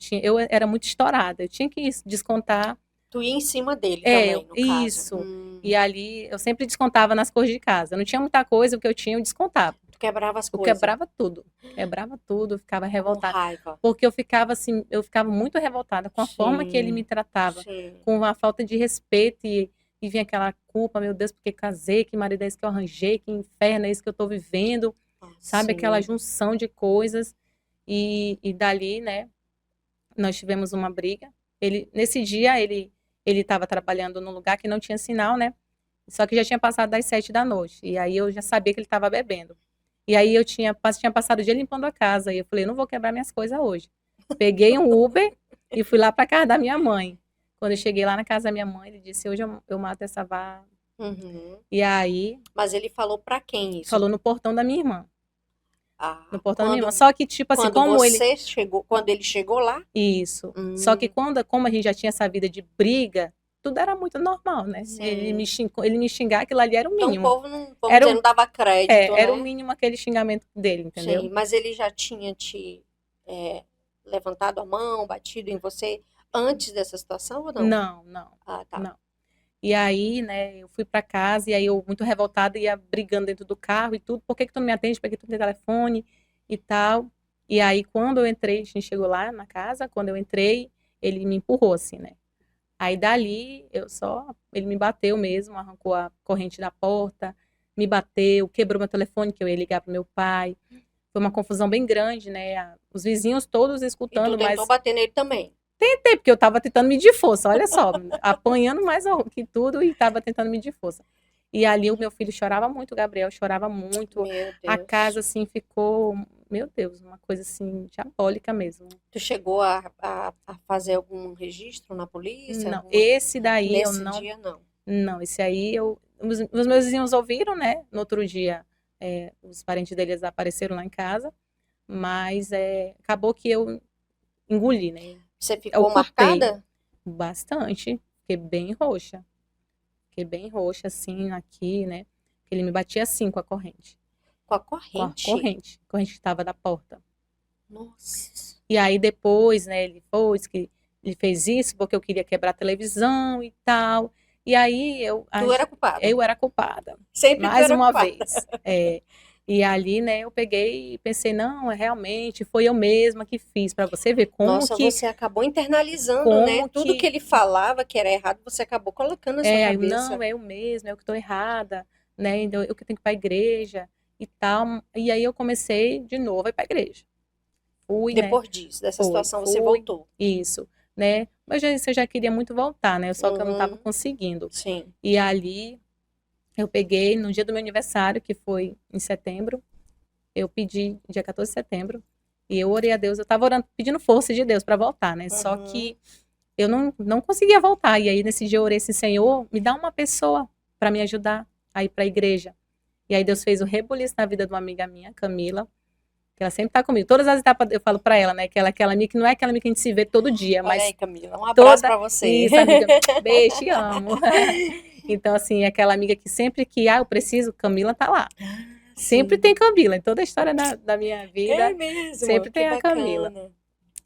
era muito estourada, eu tinha que descontar. Tu ia em cima dele também, no caso. Isso. E ali eu sempre descontava nas coisas de casa. Eu não tinha muita coisa, o que eu tinha eu descontava. Tu quebrava as Eu coisas. quebrava tudo, eu ficava Com revoltada. raiva. Porque eu ficava assim, eu ficava muito revoltada com a forma que ele me tratava, Sim. com a falta de respeito e vinha aquela culpa, meu Deus, porque casei, que marido é esse que eu arranjei, que inferno é esse que eu tô vivendo, sabe? Sim. Aquela junção de coisas. E dali, né, nós tivemos uma briga. Nesse dia, ele estava trabalhando num lugar que não tinha sinal, né? Só que já tinha passado das 7 da noite. E aí eu já sabia que ele estava bebendo. E aí eu tinha passado o dia limpando a casa. E eu falei, não vou quebrar minhas coisas hoje. Peguei um Uber e fui lá para casa da minha mãe. Quando eu cheguei lá na casa da minha mãe, ele disse, hoje eu mato essa vara. Uhum. E aí, Mas ele falou pra quem isso? falou no portão da minha irmã. Ah, No portão da minha irmã. Só que, tipo assim, quando ele chegou lá? Isso. Só que como a gente já tinha essa vida de briga, tudo era muito normal, né? Sim. Ele me xingar, aquilo ali era o Então o mínimo. povo não, vamos dizer, não dava crédito, né? Era o mínimo aquele xingamento dele, entendeu? Sim, mas ele já tinha te levantado a mão, batido em você antes dessa situação ou não? Não. Ah, tá. Não. E aí, né, eu fui pra casa e aí eu muito revoltada ia brigando dentro do carro e tudo. Por que tu não me atende? Por que tu não tem telefone e tal? E aí quando eu entrei, a gente chegou lá na casa, quando eu entrei, ele me empurrou assim, né? Aí dali, ele me bateu mesmo, arrancou a corrente da porta, me bateu, quebrou meu telefone que eu ia ligar pro meu pai. Foi uma confusão bem grande, né? Os vizinhos todos E escutando, tu tentou mas bater nele também? tentei, porque eu tava tentando medir força, olha só, apanhando mais que tudo e tava tentando medir força. E ali o meu filho chorava muito, o Gabriel chorava muito. Meu Deus. A casa, assim, ficou, meu Deus, uma coisa, assim, diabólica mesmo. Tu chegou a fazer algum registro na polícia? Não, esse daí eu Nesse não... dia, não. Não, esse aí os meus vizinhos ouviram, né? No outro dia, os parentes deles apareceram lá em casa, mas acabou que eu engoli, né? Você Eu ficou culpei marcada? bastante, fiquei bem roxa. Fiquei bem roxa, assim, aqui, né? Ele me batia assim com a corrente. Com a Com a corrente? corrente. A corrente que estava da porta. Nossa. E aí depois, né, ele fez isso porque eu queria quebrar a televisão e tal. E aí Tu era culpada? eu era culpada. Sempre tu Mais era uma culpada. vez. E ali, né, eu peguei e pensei, não, realmente foi eu mesma que fiz, para você ver como Nossa, que... você acabou internalizando, como né? Tudo que- que ele falava que era errado, você acabou colocando na sua aí, cabeça. não, é eu mesma, eu que estou errada, né, então eu que tenho que ir para a igreja e tal. E aí eu comecei de novo a ir para a igreja. Fui, né? Depois disso, dessa Fui, situação, você fui. voltou. Isso, né? Mas eu já queria muito voltar, né? Só que eu não estava Uhum. conseguindo. Sim. E ali eu peguei, no dia do meu aniversário, que foi em setembro, eu pedi, dia 14 de setembro, e eu orei a Deus, eu estava orando, pedindo força de Deus para voltar, né? Só Uhum. que eu não conseguia voltar. E aí nesse dia eu orei assim, Senhor, me dá uma pessoa para me ajudar a ir para a igreja. E aí Deus fez o rebuliço na vida de uma amiga minha, Camila, que ela sempre tá comigo. Todas as etapas eu falo pra ela, né? Que ela é aquela amiga que não é aquela amiga que a gente se vê todo dia, Olha mas aí, Camila, um abraço pra você. Isso, amiga. Beijo, te amo. Então, assim, é aquela amiga que sempre que eu preciso, Camila tá lá. Sempre Sim. tem Camila, em toda a história da minha vida, É mesmo, sempre que tem a Camila. bacana.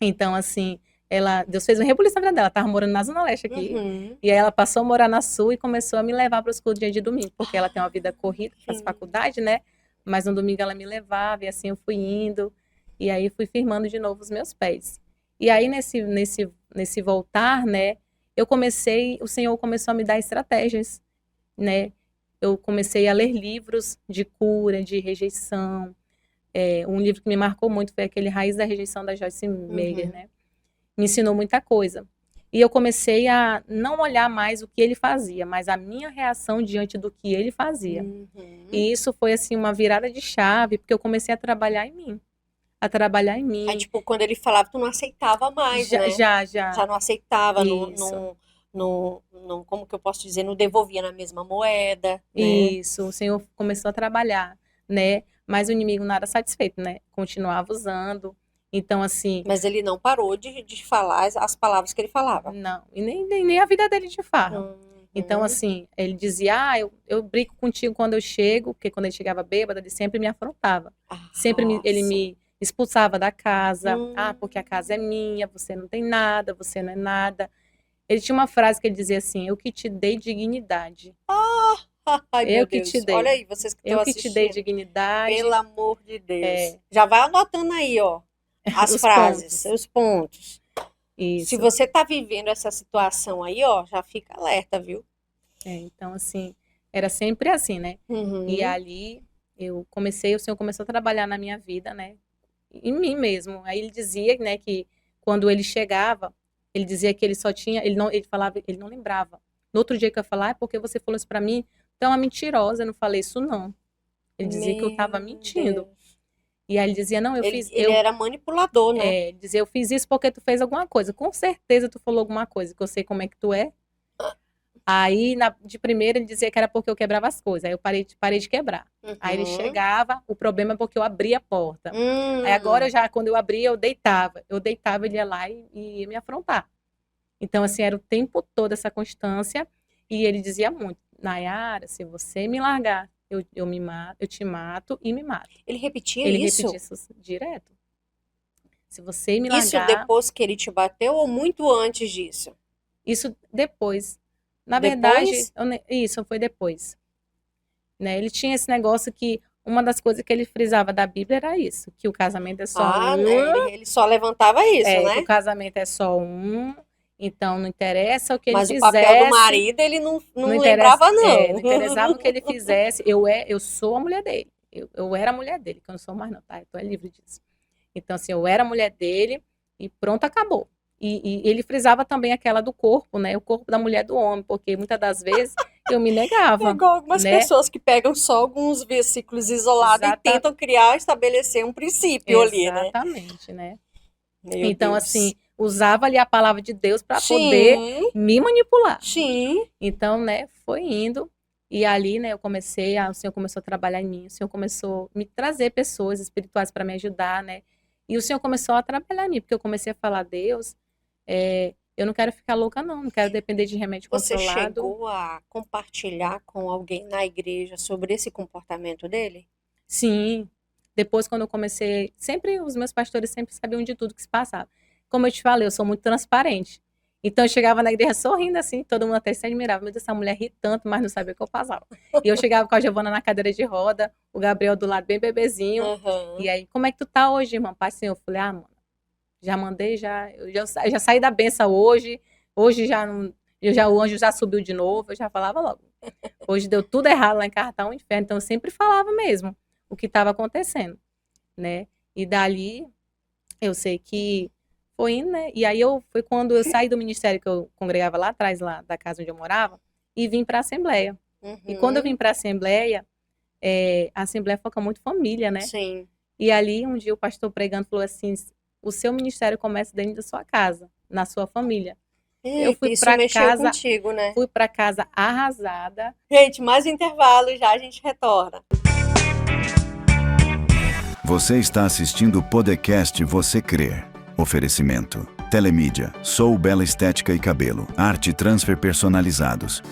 Então, assim, Deus fez uma rebuliço na vida dela, ela tava morando na Zona Leste aqui, Uhum. e aí ela passou a morar na Sul e começou a me levar para os cultos dia de domingo, porque ela tem uma vida corrida, faz Sim. faculdade, né? Mas no domingo ela me levava, e assim eu fui indo, e aí fui firmando de novo os meus pés. E aí nesse voltar, né, o Senhor começou a me dar estratégias, né? Eu comecei a ler livros de cura, de rejeição. Um livro que me marcou muito foi aquele Raiz da Rejeição, da Joyce Meyer, né? Me ensinou muita coisa. E eu comecei a não olhar mais o que ele fazia, mas a minha reação diante do que ele fazia. Uhum. E isso foi, assim, uma virada de chave, porque eu comecei a trabalhar em mim. Aí, tipo, quando ele falava, tu não aceitava mais, né? Já. Já não aceitava, Isso. como que eu posso dizer, não devolvia na mesma moeda, né? Isso, o Senhor começou a trabalhar, né? Mas o inimigo nada satisfeito, né? Continuava usando. Então, assim, Mas ele não parou de falar as palavras que ele falava. não. E nem a vida dele de farra. Uhum. Então, assim, ele dizia, eu brinco contigo quando eu chego, porque quando ele chegava bêbado, ele sempre me afrontava. Ele me expulsava da casa. Porque a casa é minha, você não tem nada, você não é nada. Ele tinha uma frase que ele dizia assim, eu que te dei dignidade. Ai, meu Eu que Deus. te dei. Olha aí, vocês que estão Eu que te dei assistindo. dignidade. Pelo amor de Deus. É. Já vai anotando aí, ó, as Os frases, pontos. os pontos. Isso. Se você tá vivendo essa situação aí, ó, já fica alerta, viu? Então, assim, era sempre assim, né? Uhum. E ali o Senhor começou a trabalhar na minha vida, né? Em mim mesmo. Aí ele dizia, né, que quando ele chegava, ele dizia que ele só tinha, ele falava, ele não lembrava. No outro dia que eu ia falar, porque você falou isso pra mim, então é uma mentirosa, eu não falei isso não. Ele dizia que eu tava Meu mentindo. Deus. E aí ele dizia, não, Ele era manipulador, né? ele dizia, eu fiz isso porque tu fez alguma coisa. Com certeza tu falou alguma coisa, que eu sei como é que tu é. Aí, de primeira, ele dizia que era porque eu quebrava as coisas. Aí eu parei de quebrar. Aí ele chegava, o problema é porque eu abria a porta. Aí agora, quando eu abria, eu deitava. Ele ia lá e ia me afrontar. Então, assim, era o tempo todo essa constância. E ele dizia muito, Nayara, se você me largar, eu te mato e me mato. Ele repetia Ele isso? repetia isso direto. Se você me Isso largar... depois que ele te bateu ou muito antes disso? Isso depois. Na Depois? verdade, isso foi depois. Né? Ele tinha esse negócio que uma das coisas que ele frisava da Bíblia era isso, que o casamento é só né? Ele só levantava isso, que né? o casamento é só um, então não interessa o que Mas ele o fizesse. papel do marido, ele não lembrava, não. Não interessava o que ele fizesse. Eu sou a mulher dele. Eu era a mulher dele, que eu não sou mais não, tá? Eu tô livre disso. Então, assim, eu era a mulher dele e pronto, acabou. E ele frisava também aquela do corpo, né? O corpo da mulher do homem, porque muitas das vezes eu me negava. É igual algumas né? pessoas que pegam só alguns versículos isolados e tentam estabelecer um princípio ali, né? Exatamente, né? Meu então, Deus. assim, usava ali a palavra de Deus para poder me manipular. Sim. Então, né, foi indo. E ali, né, o Senhor começou a trabalhar em mim. O Senhor começou a me trazer pessoas espirituais para me ajudar, né? E o Senhor começou a trabalhar em mim, porque eu comecei a falar, Deus, eu não quero ficar louca, não quero depender de remédio controlado. Você chegou a compartilhar com alguém na igreja sobre esse comportamento dele? Sim. Depois, quando eu comecei, os meus pastores sempre sabiam de tudo que se passava. Como eu te falei, eu sou muito transparente. Então, eu chegava na igreja sorrindo assim, todo mundo até se admirava. Meu Deus, essa mulher ri tanto, mas não sabia o que eu passava. E eu chegava com a Giovana na cadeira de roda, o Gabriel do lado bem bebezinho. Uhum. E aí, como é que tu tá hoje, irmã? Pai, Senhor. Eu falei, mano, já mandei, eu já saí da benção hoje. Hoje o anjo já subiu de novo. Eu já falava logo. Hoje deu tudo errado lá em Cartão, inferno. Então, eu sempre falava mesmo o que estava acontecendo, né? E dali, eu sei que foi indo, né? E aí foi quando eu saí do ministério que eu congregava lá atrás, lá da casa onde eu morava, e vim para a Assembleia. Uhum. E quando eu vim para a Assembleia foca muito família, né? Sim. E ali, um dia o pastor pregando falou assim, o seu ministério começa dentro da sua casa, na sua família. Eu fui isso para mexeu casa, contigo, né? fui para casa arrasada. Gente, mais intervalo já, a gente retorna. Você está assistindo o podcast Você Crê. Oferecimento. Telemídia. Sou Bela Estética e Cabelo. Arte Transfer Personalizados.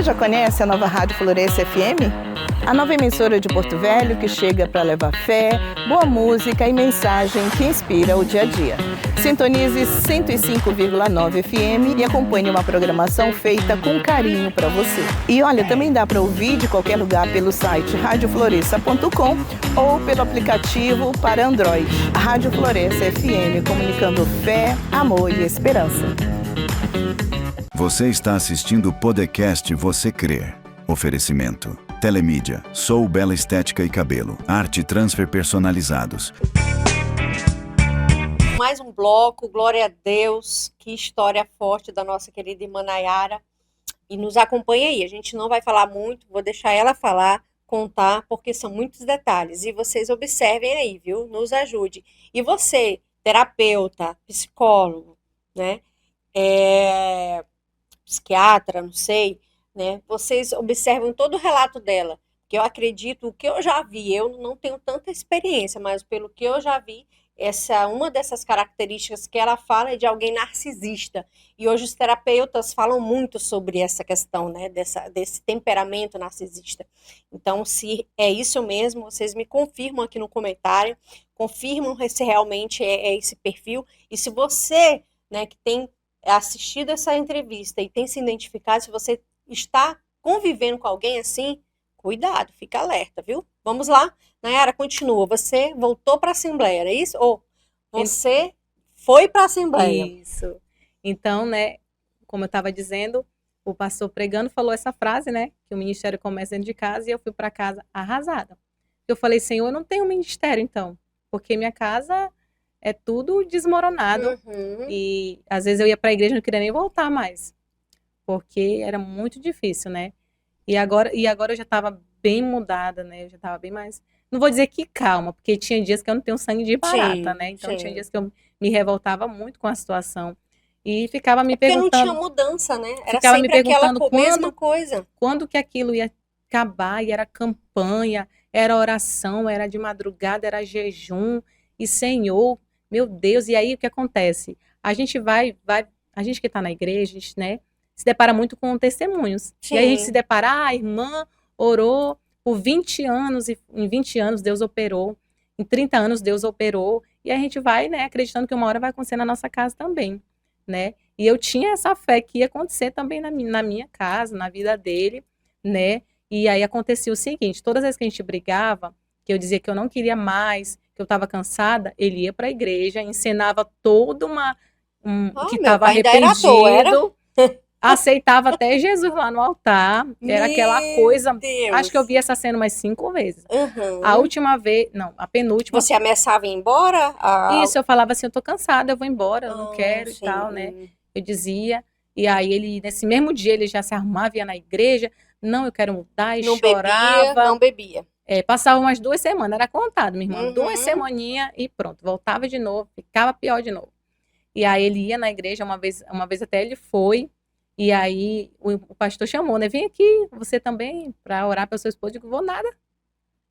já conhece a nova Rádio Floresce FM? A nova emissora de Porto Velho que chega para levar fé, boa música e mensagem que inspira o dia a dia. Sintonize 105,9 FM e acompanhe uma programação feita com carinho para você. E olha, também dá para ouvir de qualquer lugar pelo site radiofloresça.com ou pelo aplicativo para Android. Rádio Floresce FM, comunicando fé, amor e esperança. Você está assistindo o podcast Você Crê. Oferecimento: Telemídia, Sou Bela Estética e Cabelo, Arte Transfer Personalizados. Mais um bloco, glória a Deus, que história forte da nossa querida irmã Nayara. E nos acompanha aí, a gente não vai falar muito, vou deixar ela falar, contar, porque são muitos detalhes. E vocês observem aí, viu? Nos ajude. E você, terapeuta, psicólogo, né? Psiquiatra, não sei, né? Vocês observam todo o relato dela, que eu acredito, o que eu já vi, eu não tenho tanta experiência, mas pelo que eu já vi, uma dessas características que ela fala é de alguém narcisista. E hoje os terapeutas falam muito sobre essa questão, né? Desse temperamento narcisista. Então, se é isso mesmo, vocês me confirmam aqui no comentário, confirmam se realmente é esse perfil. E se você, né, que tem assistido essa entrevista e tem se identificado, se você está convivendo com alguém assim, cuidado, fica alerta, viu? Vamos lá, Nayara, continua. Você voltou para a Assembleia, era isso? Ou você foi para a Assembleia? Isso. Então, né, como eu estava dizendo, o pastor pregando falou essa frase, né, que o ministério começa dentro de casa, e eu fui para casa arrasada. Eu falei, Senhor, eu não tenho ministério, então, porque minha casa é tudo desmoronado. E às vezes eu ia para a igreja e não queria nem voltar mais, porque era muito difícil, né? E agora eu já estava bem mudada, né? Eu já estava bem mais, não vou dizer que calma, porque tinha dias que eu não tenho sangue de barata, né? Então tinha dias que eu me revoltava muito com a situação e ficava me perguntando. Porque não tinha mudança, né? Era ficava sempre me perguntando aquela mesma coisa. Quando que aquilo ia acabar, e era campanha, era oração, era de madrugada, era jejum, e Senhor, meu Deus, e aí o que acontece? A gente a gente que está na igreja, a gente, né, se depara muito com testemunhos. Sim. E aí a gente se depara, a irmã orou por 20 anos, e em 20 anos Deus operou, em 30 anos Deus operou, e a gente vai, né, acreditando que uma hora vai acontecer na nossa casa também, né? E eu tinha essa fé que ia acontecer também na minha casa, na vida dele, né? E aí acontecia o seguinte, todas as vezes que a gente brigava, que eu dizia que eu não queria mais, que eu estava cansada, ele ia para a igreja, ensinava todo que estava arrependido, aceitava até Jesus lá no altar, era aquela coisa, Deus. Acho que eu vi essa cena umas 5 vezes. A última vez, não, a penúltima. Você ameaçava ir embora? Isso, eu falava assim, eu tô cansada, eu vou embora, eu não quero sim. E tal, né? Eu dizia, e aí ele, nesse mesmo dia, ele já se arrumava, ia na igreja, não, eu quero mudar, e não chorava. Não bebia. Passava umas 2 semanas, era contado, minha irmã, 2 semaninhas e pronto, voltava de novo, ficava pior de novo. E aí ele ia na igreja, uma vez até ele foi, e aí o pastor chamou, né, vem aqui, você também, para orar pelo seu esposo. Eu digo, vou nada,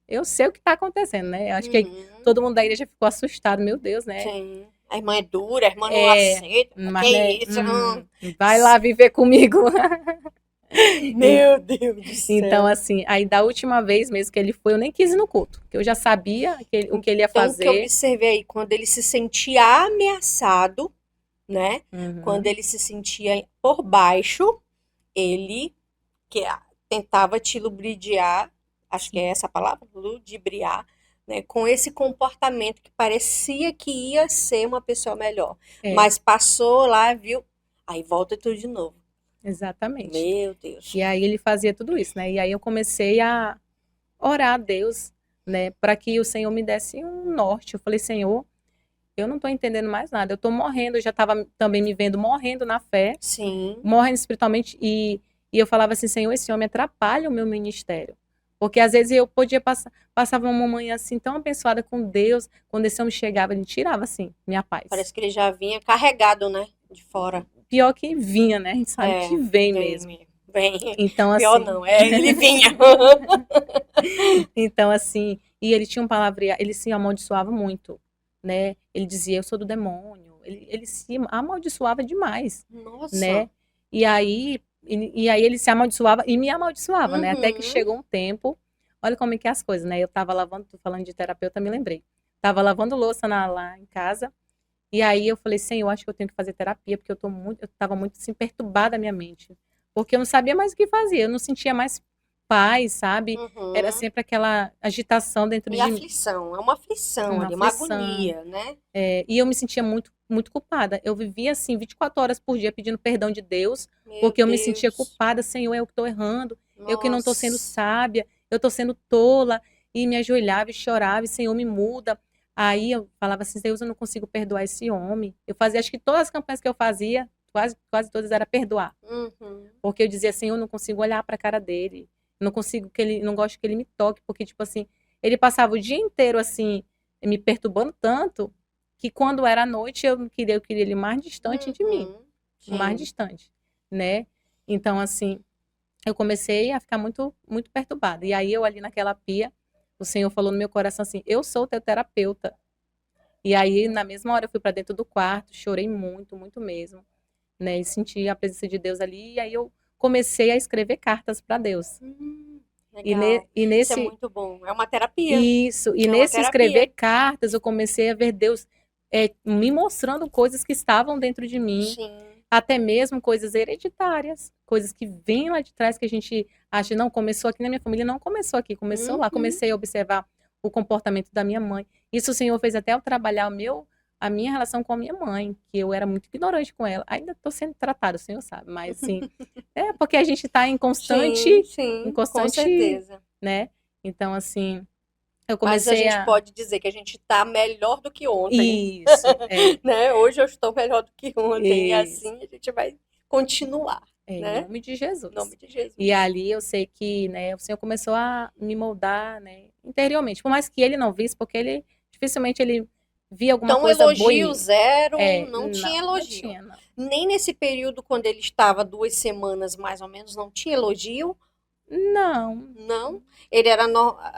eu sei o que está acontecendo, né, eu acho que todo mundo da igreja ficou assustado, meu Deus, né. Sim. A irmã é dura, a irmã não aceita, mas, que né, isso? vai lá viver comigo. Meu Deus do céu. Então, assim, aí da última vez mesmo que ele foi, eu nem quis ir no culto, porque eu já sabia o que ele ia fazer. Então, o que eu observei aí, quando ele se sentia ameaçado, né? Quando ele se sentia por baixo, ele tentava te ludibriar, acho que é essa a palavra, ludibriar, né? Com esse comportamento que parecia que ia ser uma pessoa melhor. Mas passou lá, viu? Aí volta tudo de novo. Exatamente. Meu Deus. E aí ele fazia tudo isso, né? E aí eu comecei a orar a Deus, né? Para que o Senhor me desse um norte. Eu falei, Senhor, eu não estou entendendo mais nada. Eu estou morrendo, eu já estava também me vendo morrendo na fé. Sim. Morrendo espiritualmente. E eu falava assim, Senhor, esse homem atrapalha o meu ministério. Porque às vezes eu podia passava uma manhã assim tão abençoada com Deus, quando esse homem chegava, ele tirava assim, minha paz. Parece que ele já vinha carregado, né? De fora. Pior que vinha, né? A gente sabe que vem mesmo. Vem. Então, pior assim, não, ele vinha. Então, assim, e ele tinha um palavreado, ele se amaldiçoava muito, né? Ele dizia, eu sou do demônio. Ele se amaldiçoava demais. Nossa. Né? E aí, E aí ele se amaldiçoava e me amaldiçoava, né? Até que Uhum. chegou um tempo, olha como é que é as coisas, né? Eu tava lavando, tô falando de terapeuta, me lembrei. Tava lavando louça lá em casa, e aí eu falei, Senhor, eu acho que eu tenho que fazer terapia, porque eu tava muito assim, perturbada a minha mente. Porque eu não sabia mais o que fazer, eu não sentia mais paz, sabe? Era Uhum. sempre aquela agitação dentro E de mim, aflição, é uma aflição uma ali, uma aflição. agonia, né? E eu me sentia muito, muito culpada. Eu vivia assim, 24 horas por dia pedindo perdão de Deus, Meu porque eu me sentia Deus, culpada. Senhor, eu que estou errando, eu que não estou sendo nossa. sábia, eu estou sendo tola. E me ajoelhava e chorava, e Senhor, me muda. Aí eu falava assim, Deus, eu não consigo perdoar esse homem. Eu fazia, acho que todas as campanhas que eu fazia, quase todas era perdoar. Uhum. Porque eu dizia, Senhor, eu não consigo olhar para a cara dele. Não consigo não gosto que ele me toque, porque, tipo assim, ele passava o dia inteiro assim, me perturbando tanto, que quando era à noite eu queria ele mais distante de mim, Uhum. mais Sim. distante, né? Então, assim, eu comecei a ficar muito, muito perturbada. E aí eu ali naquela pia, o Senhor falou no meu coração assim: eu sou teu terapeuta. E aí, na mesma hora, eu fui para dentro do quarto, chorei muito, muito mesmo, né? E senti a presença de Deus ali. E aí eu comecei a escrever cartas para Deus. Legal. E Isso é nesse muito bom. É uma terapia. isso, e É uma nesse terapia. escrever cartas, eu comecei a ver Deus me mostrando coisas que estavam dentro de mim, Sim. até mesmo coisas hereditárias, coisas que vêm lá de trás que a gente acha, não, começou aqui na minha família, não começou aqui, começou lá. Uhum. Comecei a observar o comportamento da minha mãe. Isso o Senhor fez até eu trabalhar a minha relação com a minha mãe, que eu era muito ignorante com ela. Ainda estou sendo tratada, o Senhor sabe, mas assim, é porque a gente está Sim, em sim, com constante, certeza. né? Então, assim, eu Mas a comecei gente a. pode dizer que a gente está melhor do que ontem, Isso, né? Hoje eu estou melhor do que ontem, e isso, assim a gente vai continuar, em né? nome de Em nome Jesus. de E Jesus. ali eu sei que, né, o Senhor começou a me moldar, né, interiormente. Por mais que ele não visse, porque ele dificilmente ele via alguma Então, coisa boa em elogio mim. zero, não tinha Não elogio. tinha, não. Nem nesse período, quando ele estava 2 semanas mais ou menos, não tinha elogio, Não. não. Ele era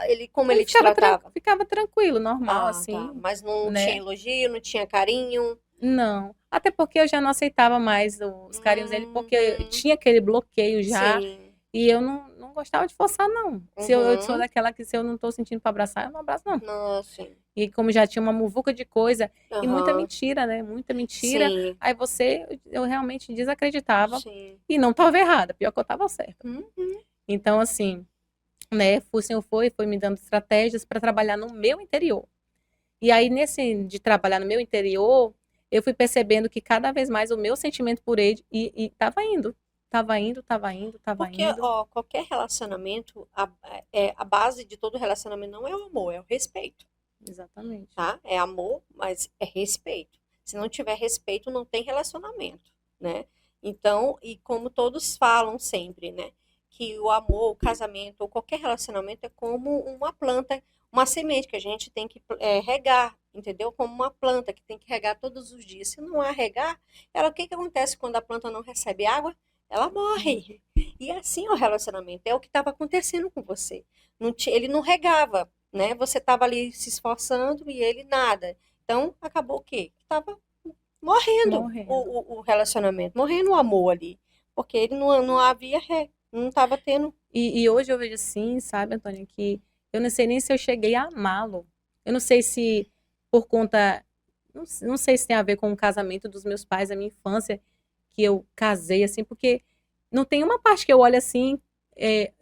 ele como Ele ele te tratava? ficava tranquilo, normal, Ah, tá. assim, Mas não tinha né? elogio, não tinha carinho. Não. Até porque eu já não aceitava mais os carinhos dele, porque Uhum. tinha aquele bloqueio já. Sim. E eu não gostava de forçar, não. Se eu sou Uhum. daquela que se eu não estou sentindo para abraçar, eu não abraço, não. Não, sim. E como já tinha uma muvuca de coisa e muita Aham. mentira, né? Muita mentira. Sim. Aí eu realmente desacreditava Sim. e não estava errada, pior que eu estava certa. Uhum. Então, assim, né? O Senhor foi me dando estratégias para trabalhar no meu interior. E aí, nesse de trabalhar no meu interior, eu fui percebendo que cada vez mais o meu sentimento por ele estava indo. Estava indo, estava indo, estava Porque, indo. ó, qualquer relacionamento, a base de todo relacionamento não é o amor, é o respeito, Exatamente. tá? É amor, mas é respeito. Se não tiver respeito, não tem relacionamento, né? Então, e como todos falam sempre, né? Que o amor, o casamento ou qualquer relacionamento é como uma planta, uma semente que a gente tem que regar, entendeu? Como uma planta que tem que regar todos os dias. Se não há regar, o que que acontece quando a planta não recebe água? Ela morre. E assim é o relacionamento. É o que estava acontecendo com você. Ele não regava, né? Você estava ali se esforçando e ele nada. Então, acabou o quê? Estava morrendo Morrendo. o relacionamento, morrendo o amor ali. Porque ele não havia não estava tendo. E hoje eu vejo assim, sabe, Antônio, que eu não sei nem se eu cheguei a amá-lo. Eu não sei se por conta. Não sei se tem a ver com o casamento dos meus pais, a minha infância, que eu casei assim, porque não tem uma parte que eu olho assim,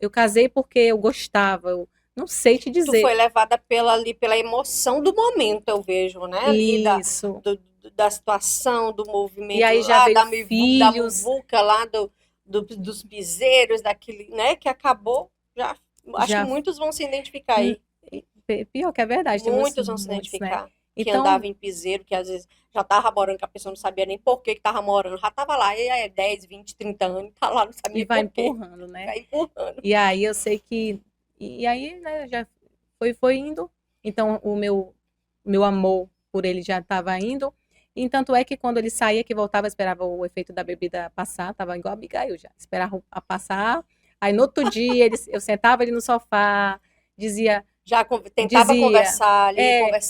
eu casei porque eu gostava. Eu não sei te Tu foi dizer. levada ali pela emoção do momento, eu vejo, né? Ali Isso. da situação, do E movimento aí já lá, veio da filhos, muvuca lá, dos piseiros, daquele, né? Que acabou. Já, acho que já. muitos vão se identificar hum, aí. Pior que é verdade, tem Muitos vão se muitos, né? identificar. Que Então, andava em piseiro, que às vezes já tava morando, que a pessoa não sabia nem por que que tava morando. Já tava lá, e aí é 10, 20, 30 anos, tá lá, não sabe e nem vai por quê. empurrando, né? Vai empurrando. E aí eu sei que. E aí, né, já foi indo. Então, meu amor por ele já estava indo. E tanto é que quando ele saía, que voltava, esperava o efeito da bebida passar, tava igual a Abigail já. Esperava a passar. Aí no outro dia, eu sentava ele no sofá, dizia, Já tentava dizia, conversar ali,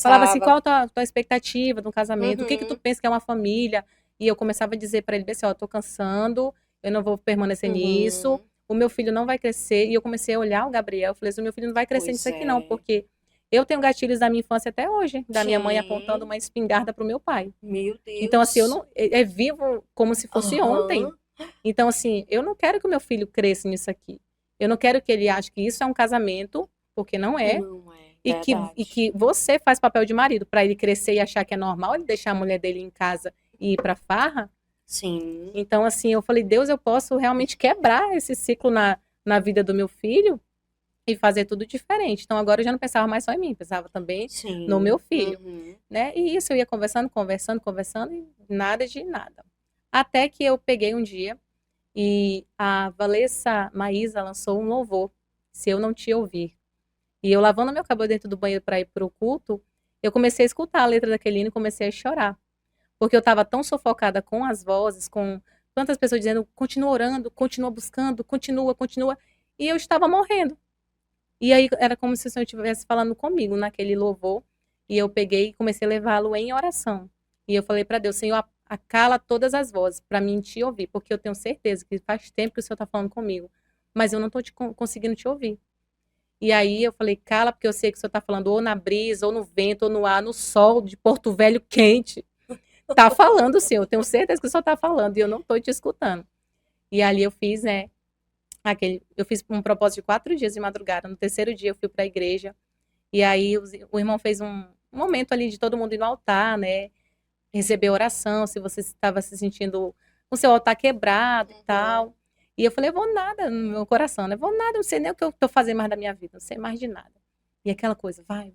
falava assim, conversava. qual a tua expectativa de um casamento? O que tu Uhum. pensa que é uma família? E eu começava a dizer para ele, assim, ó, eu tô cansando, eu não vou permanecer nisso, o meu filho não vai crescer. E eu comecei a olhar o Gabriel, eu falei assim, o meu filho não vai crescer Pois nisso aqui não, é. porque eu tenho gatilhos da minha infância até hoje, da minha mãe Sim. apontando uma espingarda pro meu pai. Meu Deus. Então, assim, eu não, é vivo como se fosse ontem. Então, assim, eu não quero que o meu filho cresça nisso aqui. Eu não quero que ele ache que isso é um casamento, porque não é. Não é E verdade. que você faz papel de marido para ele crescer e achar que é normal ele deixar a mulher dele em casa e ir pra farra. Sim. Então, assim, eu falei, Deus, eu posso realmente quebrar esse ciclo na vida do meu filho e fazer tudo diferente. Então, agora eu já não pensava mais só em mim, pensava também Sim. no meu filho. Uhum. Né? E isso, eu ia conversando e nada de nada. Até que eu peguei um dia e a Valessa Maísa lançou um louvor, Se Eu Não Te Ouvir. E eu lavando meu cabelo dentro do banheiro para ir para o culto, eu comecei a escutar a letra daquele hino e comecei a chorar. Porque eu estava tão sufocada com as vozes, com tantas pessoas dizendo, continua orando, continua buscando, continua. E eu estava morrendo. E aí era como se o Senhor estivesse falando comigo naquele louvor. E eu peguei e comecei a levá-lo em oração. E eu falei para Deus, Senhor, acala todas as vozes para mim te ouvir, porque eu tenho certeza que faz tempo que o Senhor está falando comigo, mas eu não estou conseguindo te ouvir. E aí eu falei, cala, porque eu sei que o Senhor está falando ou na brisa, ou no vento, ou no ar, no sol de Porto Velho quente. Tá falando, Senhor, eu tenho certeza que o Senhor está falando e eu não estou te escutando. E ali eu fiz, né, eu fiz um propósito de 4 dias de madrugada. No terceiro dia eu fui para a igreja. E aí o irmão fez um momento ali de todo mundo ir no altar, né? Receber oração, se você estava se sentindo com seu altar quebrado e tal. E eu falei, eu vou nada no meu coração, né? Vou nada, não sei nem o que eu tô fazendo mais da minha vida, não sei mais de nada. E aquela coisa, vai.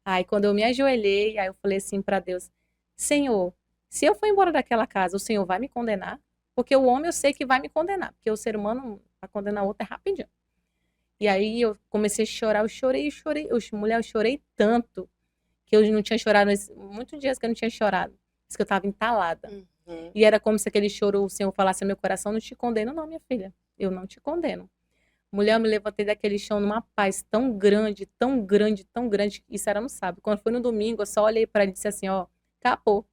Aí quando eu me ajoelhei, aí eu falei assim para Deus, Senhor, se eu for embora daquela casa, o Senhor vai me condenar? Porque o homem eu sei que vai me condenar, porque o ser humano, para condenar o outro é rapidinho. E aí eu comecei a chorar, eu chorei. Mulher, eu chorei tanto que eu não tinha chorado, muitos dias que eu não tinha chorado. Diz que eu estava entalada. E era como se aquele choro, o Senhor falasse ao meu coração, não te condeno não, minha filha. Eu não te condeno. Mulher, eu me levantei daquele chão numa paz tão grande, isso era no sábado. Quando foi no domingo, eu só olhei para ele e disse assim, ó, acabou.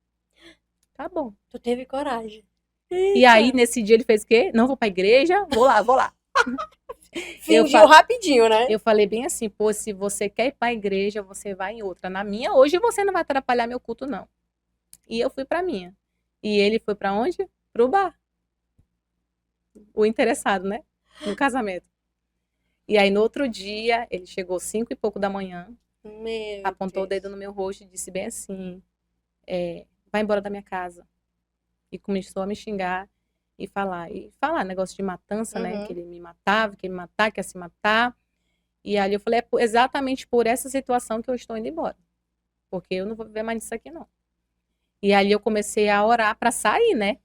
Tu teve coragem. E aí, nesse dia, ele fez o quê? Não vou pra igreja, vou lá. Fingiu rapidinho, né? Eu falei bem assim, pô, se você quer ir pra igreja, você vai em outra. Na minha, hoje você não vai atrapalhar meu culto, não. E eu fui pra minha. E ele foi pra onde? Pro bar. O interessado, né? No casamento. E aí, no outro dia, ele chegou 5 e pouco da manhã, apontou o dedo no meu rosto e disse bem assim, vai embora da minha casa. E começou a me xingar e falar negócio de matança, né? Que ele me matava, que ele me matar, que ia se matar. E ali eu falei, é exatamente por essa situação que eu estou indo embora. Porque eu não vou viver mais nisso aqui, não. E ali eu comecei a orar para sair, né?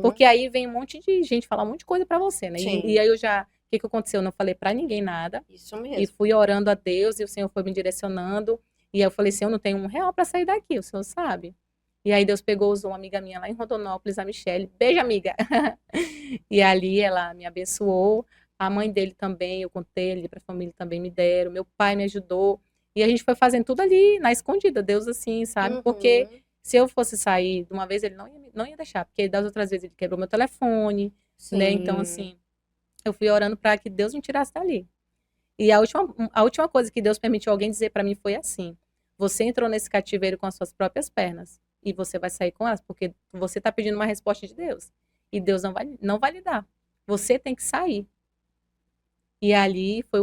Porque aí vem um monte de gente falar um monte de coisa para você, né? E aí eu já, o que aconteceu? Eu não falei para ninguém nada. Isso mesmo. E fui orando a Deus e o Senhor foi me direcionando. E aí eu falei assim, eu não tenho R$1 para sair daqui, o Senhor sabe. E aí Deus pegou, usou uma amiga minha lá em Rondonópolis, a Michele. Beijo, amiga! E ali ela me abençoou. A mãe dele também, eu contei ali para a família, também me deram. Meu pai me ajudou. E a gente foi fazendo tudo ali, na escondida. Deus assim, sabe? Porque se eu fosse sair de uma vez, ele não ia deixar. Porque das outras vezes ele quebrou meu telefone, né? Então, assim, eu fui orando para que Deus me tirasse dali. E a última coisa que Deus permitiu alguém dizer para mim foi assim: você entrou nesse cativeiro com as suas próprias pernas. E você vai sair com elas, porque você está pedindo uma resposta de Deus. E Deus não vai lhe dar. Você tem que sair. E ali foi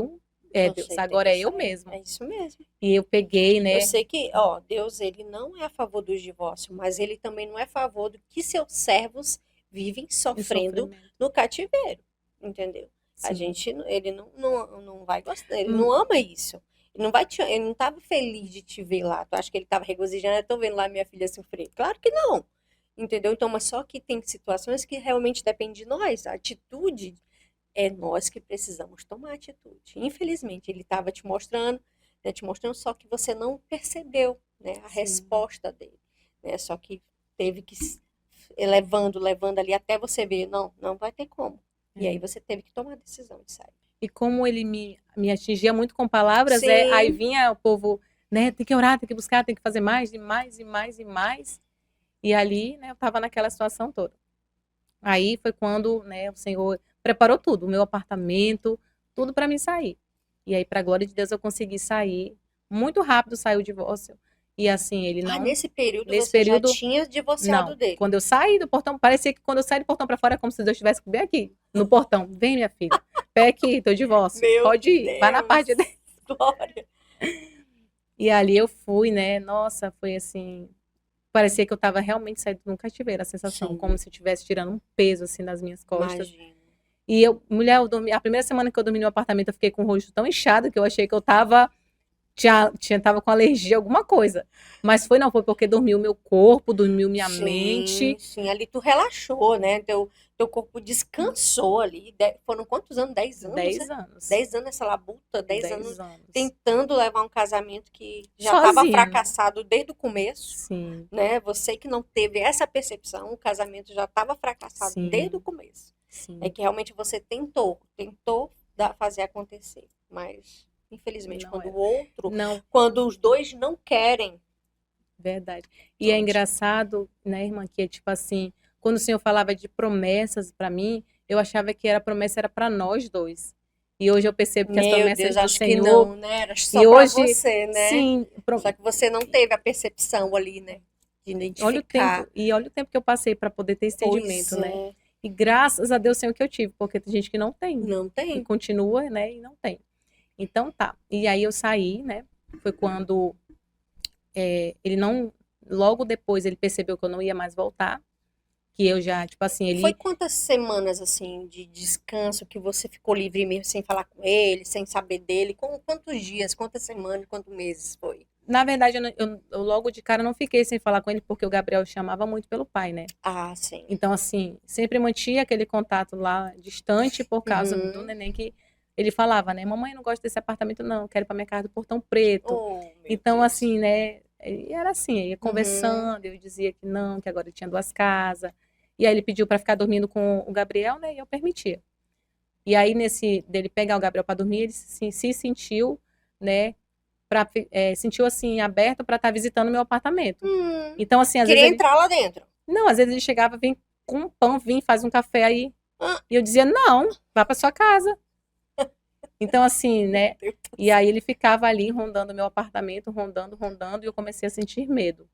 Deus, agora é eu mesmo. É isso mesmo. E eu peguei, né? Eu sei que, Deus, ele não é a favor dos divórcios, mas ele também não é a favor do que seus servos vivem sofrendo no cativeiro, entendeu? Sim. A gente, ele não vai gostar, ele não ama isso. Ele não estava feliz de te ver lá. Tu acha que ele estava regozijando? Eu tô vendo lá minha filha sofrer. Claro que não. Entendeu? Então, mas só que tem situações que realmente dependem de nós. A atitude é nós que precisamos tomar atitude. Infelizmente, ele estava te mostrando, só que você não percebeu, né, a resposta dele. Né? Só que teve que ir levando ali até você ver, não vai ter como. E aí você teve que tomar a decisão de sair. E como ele me atingia muito com palavras, aí vinha o povo, né, tem que orar, tem que buscar, tem que fazer mais e mais e mais e mais. E ali, né, eu estava naquela situação toda. Aí foi quando, né, o Senhor preparou tudo, o meu apartamento, tudo para mim sair. E aí, para a glória de Deus, eu consegui sair. Muito rápido saiu o divórcio. E assim, ele não. Nesse período Nesse você período, já tinha divorciado não. dele. Quando eu saí do portão, parecia que quando eu saí do portão para fora, é como se Deus estivesse bem aqui, no portão. Vem, minha filha, pé aqui, teu divórcio. Meu Pode ir, vai na Deus. parte de Deus. Glória. E ali eu fui, né? Nossa, foi assim. Parecia que eu estava realmente saindo de um cativeiro, a sensação, Sim. como se eu estivesse tirando um peso assim das minhas costas. Imagina. E eu, mulher, eu dormi, a primeira semana que eu dormi no apartamento, eu fiquei com o rosto tão inchado que eu achei que eu tava com alergia a alguma coisa. Mas não, foi porque dormiu meu corpo, dormiu minha mente. Sim, ali tu relaxou, né? Teu corpo descansou ali. Foram quantos anos? 10 anos? 10 anos. 10 anos essa labuta, 10 anos 10 anos. tentando levar um casamento que já estava Sozinha. fracassado desde o começo, Sim, né? Você que não teve essa percepção, o casamento já estava fracassado Sim. desde o começo. sim. É que realmente você tentou fazer acontecer, mas infelizmente Não quando era. o outro, Não, quando os dois não querem, verdade. E é Ótimo. engraçado, né, irmã, que é tipo assim, quando o Senhor falava de promessas para mim, eu achava que a promessa era para nós dois. E hoje eu percebo que as meu promessas Deus, do acho que Senhor, não, né? Era só e pra hoje, você, né? sim, Só que você não teve a percepção ali, né? De olha o identificar. tempo, e olha o tempo que eu passei para poder ter esse Pois entendimento, né? é. E graças a Deus, Senhor, que eu tive, porque tem gente que não tem. Não E tem. continua, né, e não tem. Então tá. E aí eu saí, né? Foi quando ele não. Logo depois ele percebeu que eu não ia mais voltar. Que eu já, tipo assim, ele. Foi quantas semanas, assim, de descanso que você ficou livre mesmo, sem falar com ele, sem saber dele? Quantos dias, quantas semanas, quantos meses foi? Na verdade, eu logo de cara não fiquei sem falar com ele, porque o Gabriel chamava muito pelo pai, né? Ah, sim. Então, assim, sempre mantinha aquele contato lá distante por causa Uhum. do neném que ele falava, né? Mamãe, não gosto desse apartamento, não, quero ir pra minha casa do Portão Preto. Oh, meu Então, Deus. assim, né? E era assim, eu ia conversando, eu dizia que não, que agora eu tinha 2 casas. E aí ele pediu para ficar dormindo com o Gabriel, né? E eu permitia. E aí, dele pegar o Gabriel para dormir, ele se sentiu, né? Sentiu assim, aberto para estar visitando o meu apartamento. Então, assim, às Queria vezes entrar lá dentro. não, às vezes ele chegava, vem com um pão, faz um café aí. Ah. E eu dizia, não, vá para sua casa. Então, assim, né? E aí ele ficava ali rondando o meu apartamento, rondando, e eu comecei a sentir medo.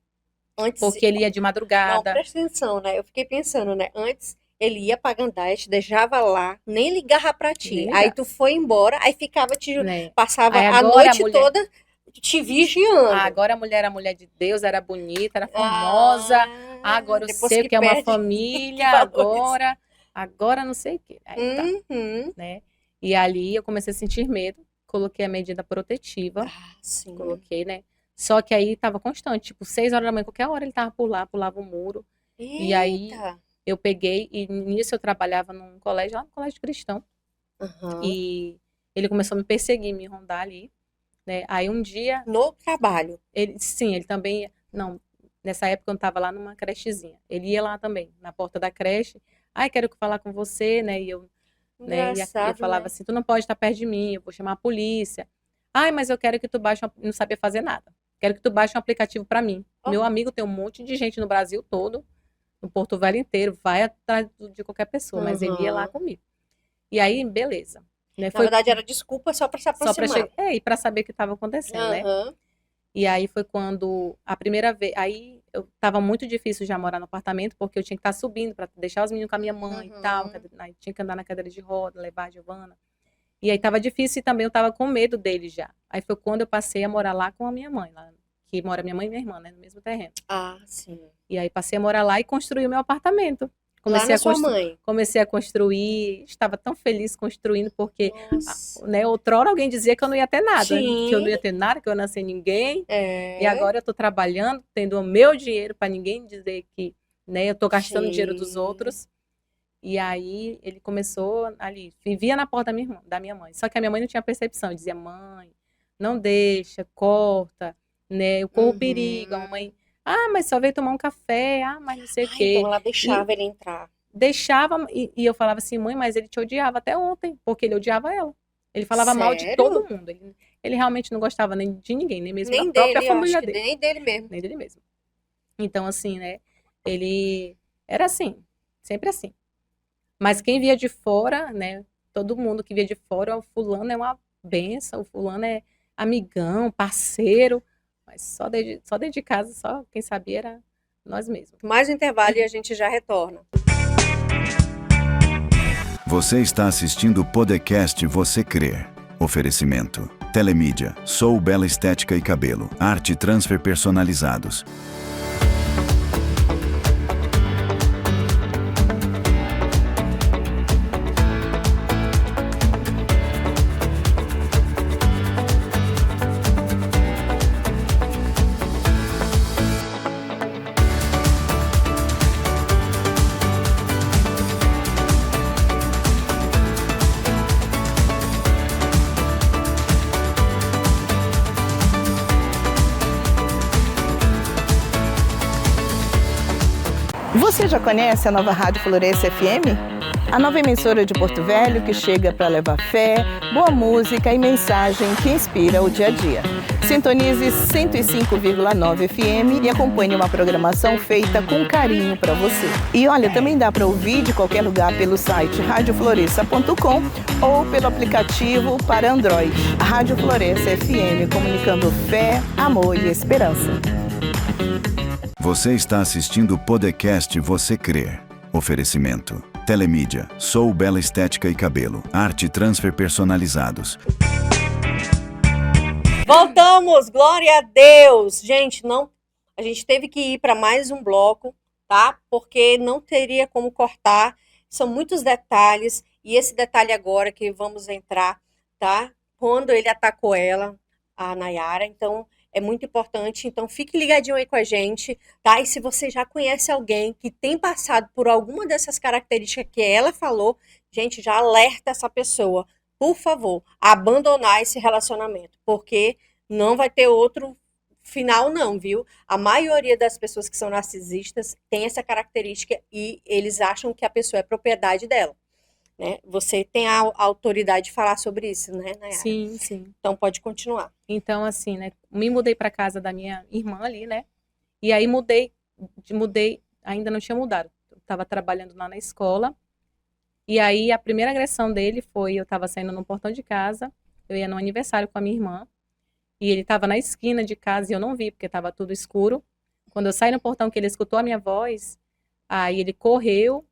Antes, Porque ele ia de não, madrugada. presta atenção, né? Eu fiquei pensando, né? Antes ele ia pra Gandaya, te deixava lá, nem ligava pra ti. Nem Aí ligava. tu foi embora, aí ficava Né? passava Aí a agora noite a mulher- toda te vigiando. Agora a mulher era mulher de Deus, era bonita, era famosa. Agora eu depois sei o que é uma perde, família, que valoriza. agora não sei o quê. Aí tá, Uhum. né? E ali eu comecei a sentir medo, coloquei a medida protetiva, Sim. coloquei, né? Só que aí tava constante, tipo, 6 horas da manhã, qualquer hora ele tava por lá, pulava o muro. E aí Eita. eu peguei, e nisso eu trabalhava num colégio, lá no colégio cristão. Aham. E ele começou a me perseguir, me rondar ali, né? Aí um dia, No trabalho. ele também ia, não, nessa época eu estava lá numa crechezinha. Ele ia lá também, na porta da creche. Ai, quero falar com você, né? E eu, né? E eu Engraçado, falava né? assim, tu não pode estar perto de mim, eu vou chamar a polícia. Ai, mas eu quero que tu baixe, não sabia fazer nada. Quero que tu baixe um aplicativo para mim. Ó. Meu amigo tem um monte de gente no Brasil todo, no Porto Velho inteiro, vai atrás de qualquer pessoa, mas ele ia lá Uhum. comigo. E aí, beleza. Né? Na Foi verdade, era desculpa só pra se só para aproximar. chegar, e para saber o que estava acontecendo, né? Aham. E aí foi quando a primeira vez, aí eu tava muito difícil já morar no apartamento, porque eu tinha que estar subindo para deixar os meninos com a minha mãe e tal, Uhum. aí tinha que andar na cadeira de roda, levar a Giovana. E aí tava difícil e também eu tava com medo dele já. Aí foi quando eu passei a morar lá com a minha mãe, lá, que mora minha mãe e minha irmã, né, no mesmo terreno. Ah, sim. E aí passei a morar lá e construí o meu apartamento. Lá na sua mãe. Comecei a construir, estava tão feliz construindo, porque, Nossa. né, outrora alguém dizia que eu não ia ter nada, Sim. que eu não ia ter nada, que eu não ia nascer ninguém. É. E agora eu tô trabalhando, tendo o meu dinheiro para ninguém dizer que, né, eu tô gastando o dinheiro dos Sim. outros. E aí ele começou ali, vivia na porta da minha mãe. Só que a minha mãe não tinha percepção, dizia: "Mãe, não deixa, corta, né? Eu corro perigo". A mamãe: "Ah, mas só veio tomar um café, ah, mas não sei o quê". Então ela deixava ele entrar. Deixava, e eu falava assim: "Mãe, mas ele te odiava até ontem", porque ele odiava ela. Ele falava mal de Sério? todo mundo. Ele realmente não gostava nem de ninguém, nem mesmo Nem da própria dele, eu família acho que dele. nem dele mesmo. Nem dele mesmo. Então, assim, né? Ele era assim, sempre assim. Mas quem via de fora, né? Todo mundo que via de fora, o fulano é uma benção, o fulano é amigão, parceiro. Mas só dentro de casa, só quem sabia era nós mesmos. Mais um intervalo e a gente já retorna. Você está assistindo o podcast Você Crê. Oferecimento. Telemídia, Sou Bela Estética e Cabelo, Arte Transfer Personalizados. Você já conhece a nova Rádio Floresce FM? A nova emissora de Porto Velho que chega para levar fé, boa música e mensagem que inspira o dia a dia. Sintonize 105,9 FM e acompanhe uma programação feita com carinho para você. E olha, também dá para ouvir de qualquer lugar pelo site radiofloresça.com ou pelo aplicativo para Android. A Rádio Floresce FM, comunicando fé, amor e esperança. Você está assistindo o podcast Você Crê. Oferecimento. Telemídia, Sou Bela Estética e Cabelo, Arte Transfer Personalizados. Voltamos, glória a Deus. Gente, a gente teve que ir para mais um bloco, tá? Porque não teria como cortar. São muitos detalhes e esse detalhe agora que vamos entrar, tá? Quando ele atacou ela, a Nayara, então é muito importante, então fique ligadinho aí com a gente, tá? E se você já conhece alguém que tem passado por alguma dessas características que ela falou, gente, já alerta essa pessoa, por favor, a abandonar esse relacionamento, porque não vai ter outro final não, viu? A maioria das pessoas que são narcisistas tem essa característica e eles acham que a pessoa é propriedade dela, né? Você tem a autoridade de falar sobre isso, né, Nayara? Sim, sim. Então pode continuar. Então, assim, né? Me mudei para casa da minha irmã ali, né? E aí mudei, ainda não tinha mudado. Eu estava trabalhando lá na escola. E aí a primeira agressão dele foi, eu estava saindo no portão de casa, eu ia no aniversário com a minha irmã, e ele estava na esquina de casa e eu não vi, porque estava tudo escuro. Quando eu saí no portão, que ele escutou a minha voz, aí ele correu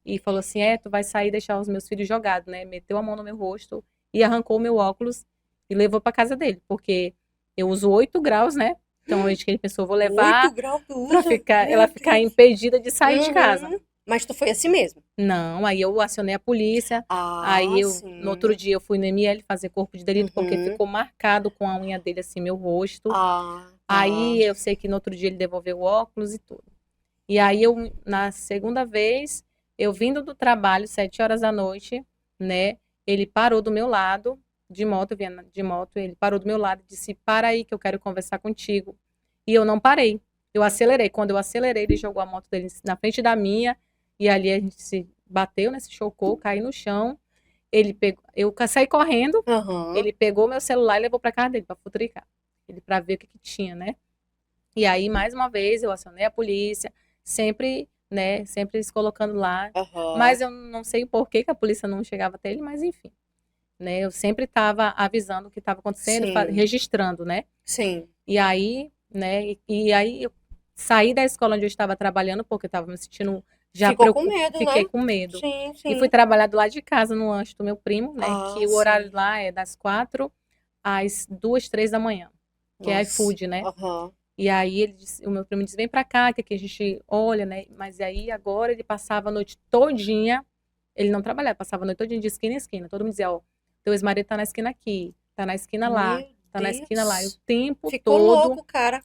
e falou assim, tu vai sair e deixar os meus filhos jogados, né? Meteu a mão no meu rosto e arrancou o meu óculos e levou para casa dele, porque eu uso 8 graus, né? Então acho que ele pensou, vou levar 8 graus tu usa? para ela ficar impedida de sair de casa. Mas tu foi assim mesmo? Não, aí eu acionei a polícia, Sim. no outro dia eu fui no ML fazer corpo de delito, porque ficou marcado com a unha dele, assim, meu rosto. Aí eu sei que no outro dia ele devolveu o óculos e tudo. E aí na segunda vez, eu vindo do trabalho, 7 horas da noite, né, ele parou do meu lado, de moto, eu vinha de moto, ele parou do meu lado e disse, para aí que eu quero conversar contigo. E eu não parei, eu acelerei. Quando eu acelerei, ele jogou a moto dele na frente da minha, e ali a gente se bateu, né, se chocou, caí no chão. Ele pegou, eu saí correndo, ele pegou meu celular e levou para casa dele, para futricar. Ele para ver o que tinha, né? E aí, mais uma vez, eu acionei a polícia, sempre, né, sempre se colocando lá. Mas eu não sei por que a polícia não chegava até ele, mas enfim. Né, eu sempre estava avisando o que estava acontecendo, registrando, né? Sim. E aí, né, e aí eu saí da escola onde eu estava trabalhando, porque eu estava me sentindo já Ficou com medo, fiquei né? com medo. Sim. E fui trabalhar do lado de casa, no lanche do meu primo, né? Que o horário lá é das 4 às 2, 3 da manhã. Que é iFood, né? E aí o meu primo disse, vem pra cá, que aqui a gente olha, né? Mas aí agora ele passava a noite todinha, ele não trabalhava, passava a noite todinha de esquina em esquina. Todo mundo dizia, teu ex-marido tá na esquina aqui, tá na esquina lá, tá na esquina lá. E o tempo Ficou todo. louco, cara.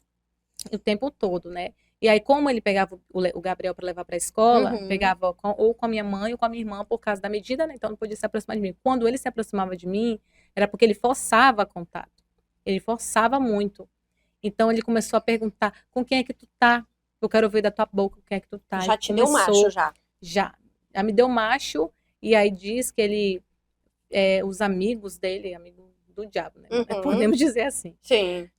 O tempo todo, né? E aí, como ele pegava o Gabriel para levar para a escola, pegava ou com a minha mãe ou com a minha irmã por causa da medida, né? Então não podia se aproximar de mim. Quando ele se aproximava de mim, era porque ele forçava contato. Ele forçava muito. Então ele começou a perguntar, com quem é que tu tá? Eu quero ouvir da tua boca com quem é que tu tá. Já te deu macho, já? Já me deu macho, e aí diz que ele, os amigos dele, amigo do diabo, né? Podemos dizer assim. Sim.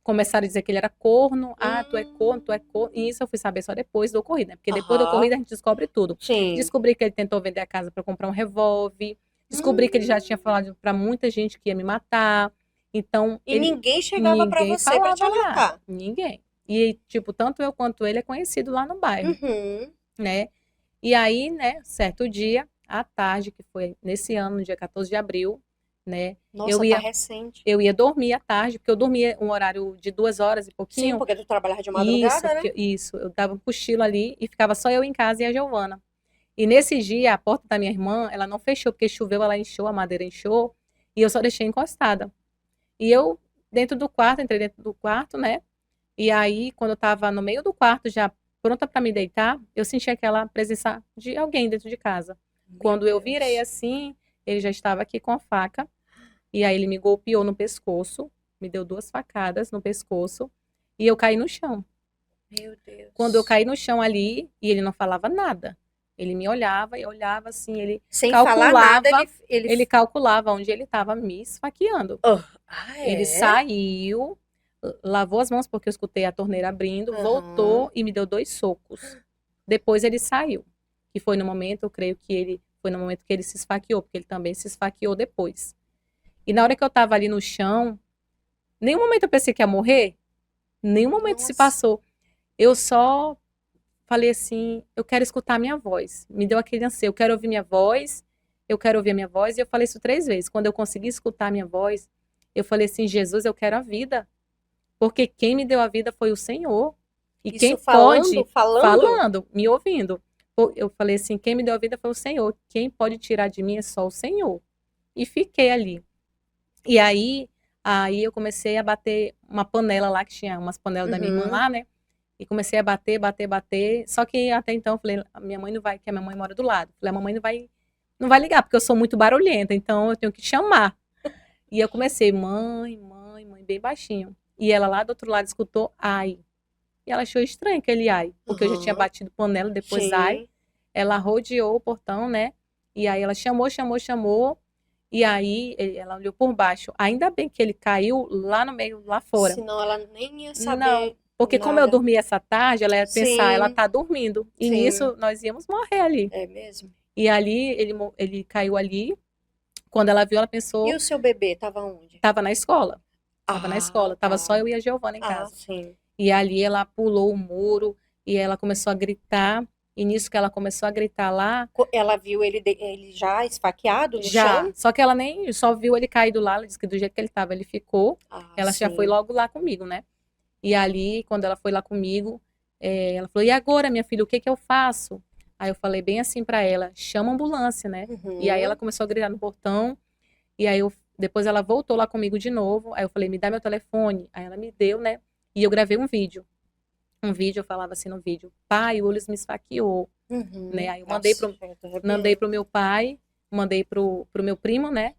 começaram a dizer que ele era corno. Tu é corno, tu é corno. E isso eu fui saber só depois do ocorrido, né? Porque depois do ocorrido a gente descobre tudo. Sim. Descobri que ele tentou vender a casa para comprar um revólver. Descobri que ele já tinha falado para muita gente que ia me matar. Então, E ninguém chegava para ninguém você para te falava matar. nada. Ninguém. E, tipo, tanto eu quanto ele é conhecido lá no bairro, Uhum. né? E aí, né, certo dia, à tarde, que foi nesse ano, no dia 14 de abril, né? Nossa, Eu ia- tá recente. Eu ia dormir à tarde, porque eu dormia um horário de 2 horas e Sim, pouquinho. porque tu trabalhava de madrugada, né? Isso. Eu dava um cochilo ali e ficava só eu em casa e a Giovana. E nesse dia, a porta da minha irmã, ela não fechou, porque choveu, ela inchou, a madeira inchou, e eu só deixei encostada. E eu, entrei dentro do quarto, né? E aí, quando eu tava no meio do quarto, já pronta para me deitar, eu senti aquela presença de alguém dentro de casa. Quando eu virei assim, ele já estava aqui com a faca, e aí ele me golpeou no pescoço, me deu 2 facadas no pescoço, e eu caí no chão. Meu Deus. Quando eu caí no chão ali, e ele não falava nada. Ele me olhava e olhava assim, ele Sem falar nada, ele calculava onde ele estava me esfaqueando. Ele saiu, lavou as mãos porque eu escutei a torneira abrindo, voltou e me deu 2 socos. Depois ele saiu. Que foi no momento, eu creio que foi no momento que ele se esfaqueou, porque ele também se esfaqueou depois. E na hora que eu tava ali no chão, nenhum momento eu pensei que ia morrer, nenhum momento se passou. Eu só falei assim, eu quero escutar a minha voz. Me deu aquele anseio, eu quero ouvir minha voz, eu quero ouvir a minha voz. E eu falei isso 3 vezes. Quando eu consegui escutar a minha voz, eu falei assim, Jesus, eu quero a vida. Porque quem me deu a vida foi o Senhor. E Isso quem falando? falando, me ouvindo. Eu falei assim, quem me deu a vida foi o Senhor. Quem pode tirar de mim é só o Senhor. E fiquei ali. E aí eu comecei a bater uma panela lá, que tinha umas panelas da minha irmã lá, né? E comecei a bater. Só que até então eu falei, a minha mãe não vai, que a minha mãe mora do lado. Falei, a mamãe não vai ligar, porque eu sou muito barulhenta, então eu tenho que chamar. E eu comecei, mãe, bem baixinho. E ela lá do outro lado escutou, ai. E ela achou estranho aquele ai, porque eu já tinha batido panela, depois ai. Ela rodeou o portão, né? E aí ela chamou. E aí ela olhou por baixo. Ainda bem que ele caiu lá no meio, lá fora. Senão ela nem ia saber. Não, porque como eu dormi essa tarde, ela ia pensar, Sim. ela tá dormindo. E Sim. nisso nós íamos morrer ali. É mesmo? E ali ele caiu ali. Quando ela viu, ela pensou. E o seu bebê tava onde? Tava na escola. Tava só eu e a Giovana em casa. Sim. E ali ela pulou o muro e ela começou a gritar. E nisso que ela começou a gritar lá, Ela viu ele já esfaqueado no já. chão? Só que ela nem só viu ele caído lá. Ela disse que do jeito que ele tava, ele ficou. Ela já sim. foi logo lá comigo, né? E ali, quando ela foi lá comigo, ela falou, e agora, minha filha, o que que eu faço? Aí eu falei bem assim pra ela, chama a ambulância, né? E aí ela começou a gritar no portão. E aí depois ela voltou lá comigo de novo. Aí eu falei, me dá meu telefone. Aí ela me deu, né? E eu gravei um vídeo. Eu falava assim no vídeo, pai, o Willis me esfaqueou, né? Aí eu mandei pro meu pai, mandei pro meu primo, né?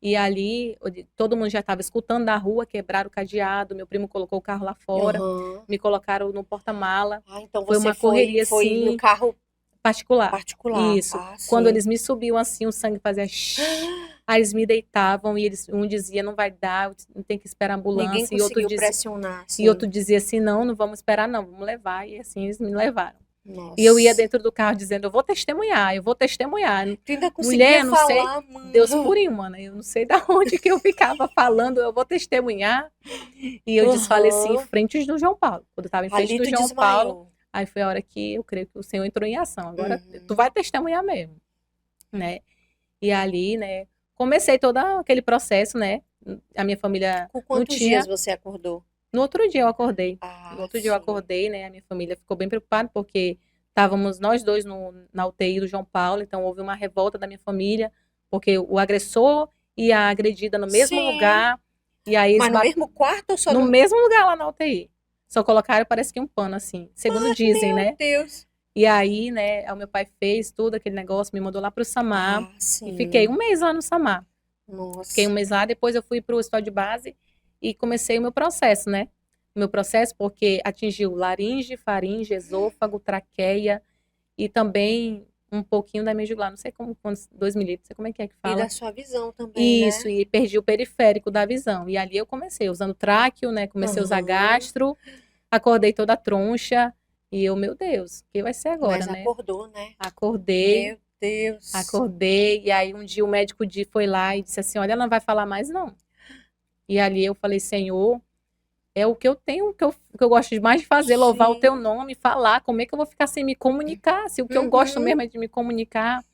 E ali, todo mundo já estava escutando da rua, quebraram o cadeado, meu primo colocou o carro lá fora, me colocaram no porta-mala. Então foi você uma correria foi assim, no carro particular. Isso. Quando eles me subiam assim, o sangue fazia aí eles me deitavam e um dizia, não vai dar, tem que esperar a ambulância. Ninguém conseguiu pressionar. Assim. E outro dizia assim, não vamos esperar não, vamos levar. E assim eles me levaram. Nossa. E eu ia dentro do carro dizendo, eu vou testemunhar. Tu ainda Mulher, não falar, sei, mano. Deus purinho, mano. Eu não sei da onde que eu ficava falando, eu vou testemunhar. E eu desfaleci em frente do João Paulo. Quando eu estava em frente Ali do João desmaiou. Paulo, aí foi a hora que eu creio que o Senhor entrou em ação. Agora tu vai testemunhar mesmo, né? E ali, né, comecei todo aquele processo, né? A minha família Com quantos dias você acordou? No outro dia eu acordei. No outro dia eu acordei, né? A minha família ficou bem preocupada porque estávamos nós dois na UTI do João Paulo, então houve uma revolta da minha família, porque o agressor e a agredida no mesmo lugar. E aí Mas no mesmo quarto ou só no mesmo lugar lá na UTI. Só colocaram, parece que um pano assim, segundo dizem, né? Meu Deus. E aí, né, o meu pai fez tudo aquele negócio, me mandou lá pro Samar. E fiquei 1 mês lá no Samar. Nossa. Fiquei 1 mês lá, depois eu fui pro hospital de base e comecei o meu processo, né? O meu processo porque atingiu laringe, faringe, esôfago, traqueia e também um pouquinho da minha jugular, não sei como, quantos, 2 milímetros, não sei como é que E fala. da sua visão também, Isso, né? e perdi o periférico da visão. E ali eu comecei usando tráqueo, né? Comecei a usar Aham. gastro, acordei toda troncha. E eu, meu Deus, o que vai ser agora, Mas né? acordou, né? Acordei, Meu Deus. e aí um dia o médico foi lá e disse assim, olha, ela não vai falar mais não. E ali eu falei, Senhor, é o que eu tenho, que eu gosto mais de fazer, louvar o Sim. teu nome, falar, como é que eu vou ficar sem me comunicar? Se o que eu gosto Uhum. mesmo é de me comunicar,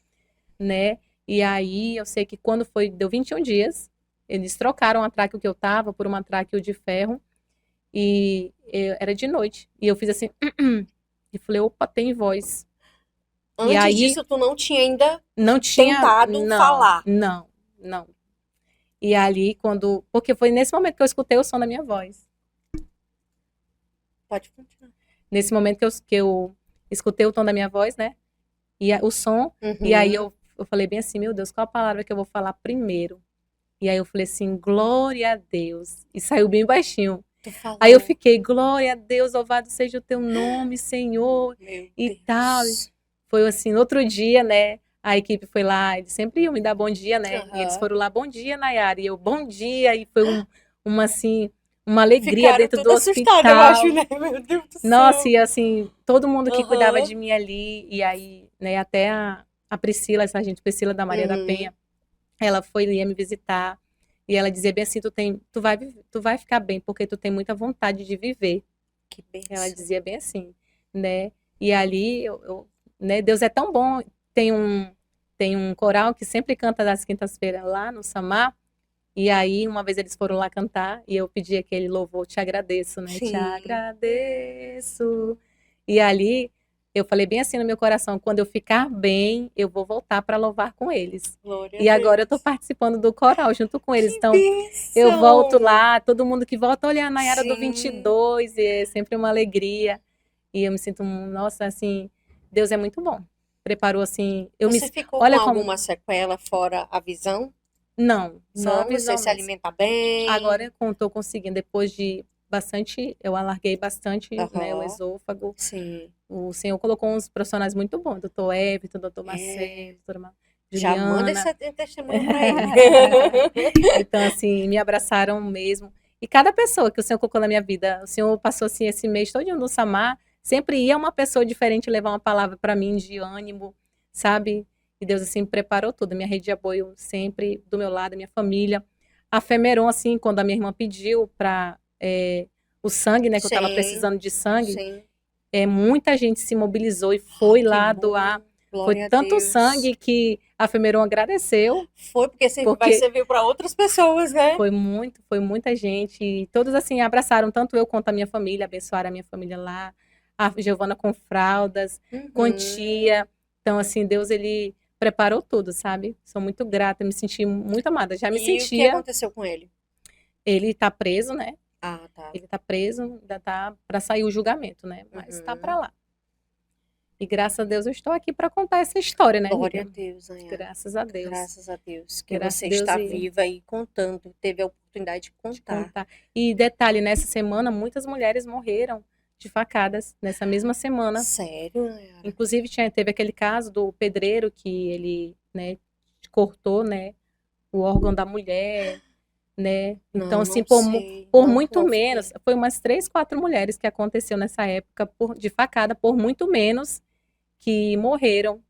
né? E aí eu sei que quando deu 21 dias, eles trocaram a tráqueo que eu tava por uma tráqueo de ferro e era de noite. E eu fiz assim, e falei, opa, tem voz. E Antes aí disso, tu não tinha ainda não tinha, tentado falar. não. E ali porque foi nesse momento que eu escutei o som da minha voz. Pode continuar. Nesse momento que eu escutei o tom da minha voz, né? E o som, e aí Uhum. eu falei bem assim, meu Deus, qual a palavra que eu vou falar primeiro? E aí eu falei assim, glória a Deus. E saiu bem baixinho. Tu falou. Aí eu fiquei, glória a Deus, louvado seja o teu nome, Senhor, Meu e Deus. tal. Foi assim, no outro dia, né? A equipe foi lá, eles sempre iam me dar bom dia, né? Aham. E eles foram lá, bom dia, Nayara. E eu, bom dia. E foi uma alegria Ficaram dentro do tudo assustada, eu acho, hospital. né? Meu Deus do Nossa, céu. e assim, todo mundo que cuidava Aham. de mim ali, e aí, né, até a Priscila, a sargento Priscila da Maria da Uhum. Penha, ela ia me visitar, e ela dizia bem assim, tu vai ficar bem, porque tu tem muita vontade de viver. Que Ela bênção. dizia bem assim, né? E ali, né, Deus é tão bom. Tem um coral que sempre canta das quintas-feiras lá no Samar. E aí, uma vez eles foram lá cantar e eu pedi aquele louvor, te agradeço, né? Te Sim. agradeço. E ali, eu falei bem assim no meu coração, quando eu ficar bem, eu vou voltar para louvar com eles. Glória E a agora eu tô Deus. participando do coral junto com eles. Que Então, eu bênção. volto lá, todo mundo que volta, olha a Nayara do Sim. 22, e é sempre uma alegria. E eu me sinto, nossa, assim, Deus é muito bom. Preparou assim, Você ficou com olha como, alguma sequela fora a visão? não, só a Não, você visão se mesmo. alimenta bem. Agora eu tô conseguindo, depois de bastante, eu alarguei bastante, né, o Aham. esôfago. Sim. O Senhor colocou uns profissionais muito bons, doutor Everton, doutor É. Marcelo, doutora Já manda Juliana. esse testemunho pra ele. Então, assim, me abraçaram mesmo. E cada pessoa que o Senhor colocou na minha vida, o Senhor passou, assim, esse mês todo no Samar, sempre ia uma pessoa diferente levar uma palavra para mim de ânimo, sabe? E Deus, assim, preparou tudo. Minha rede de apoio sempre do meu lado, minha família. A Femeron, assim, quando a minha irmã pediu para o sangue, né, que eu estava Sim. precisando de sangue, Sim. muita gente se mobilizou e foi Que lá bom. doar. Glória Foi a tanto Deus. sangue que a Femeron agradeceu, Foi porque vai porque servir para outras pessoas, né? foi muita gente. E todos, assim, abraçaram, tanto eu quanto a minha família, abençoaram a minha família lá. A Giovana com fraldas, com Uhum. tia. Então, assim, Deus, ele preparou tudo, sabe? Sou muito grata, me senti muito amada. Já me E o que sentia. aconteceu com ele? Ele tá preso, né? Ah, tá. Ele tá preso, ainda tá para sair o julgamento, né? Mas tá Uhum. para lá. E graças a Deus eu estou aqui para contar essa história, né, Glória a amiga? Deus, Anhara. Graças a Deus. Graças a Deus que Graças você a Deus está e viva e contando, teve a oportunidade de te contar. contar. E detalhe, nessa semana muitas mulheres morreram de facadas nessa mesma semana. Sério, Anhara? Inclusive teve aquele caso do pedreiro que ele, né, cortou, né, o órgão da mulher, né? Então, Não, assim, não sei. por Não muito ouvi. menos, foi umas 3, 4 mulheres que aconteceu nessa época de facada, por muito menos que morreram.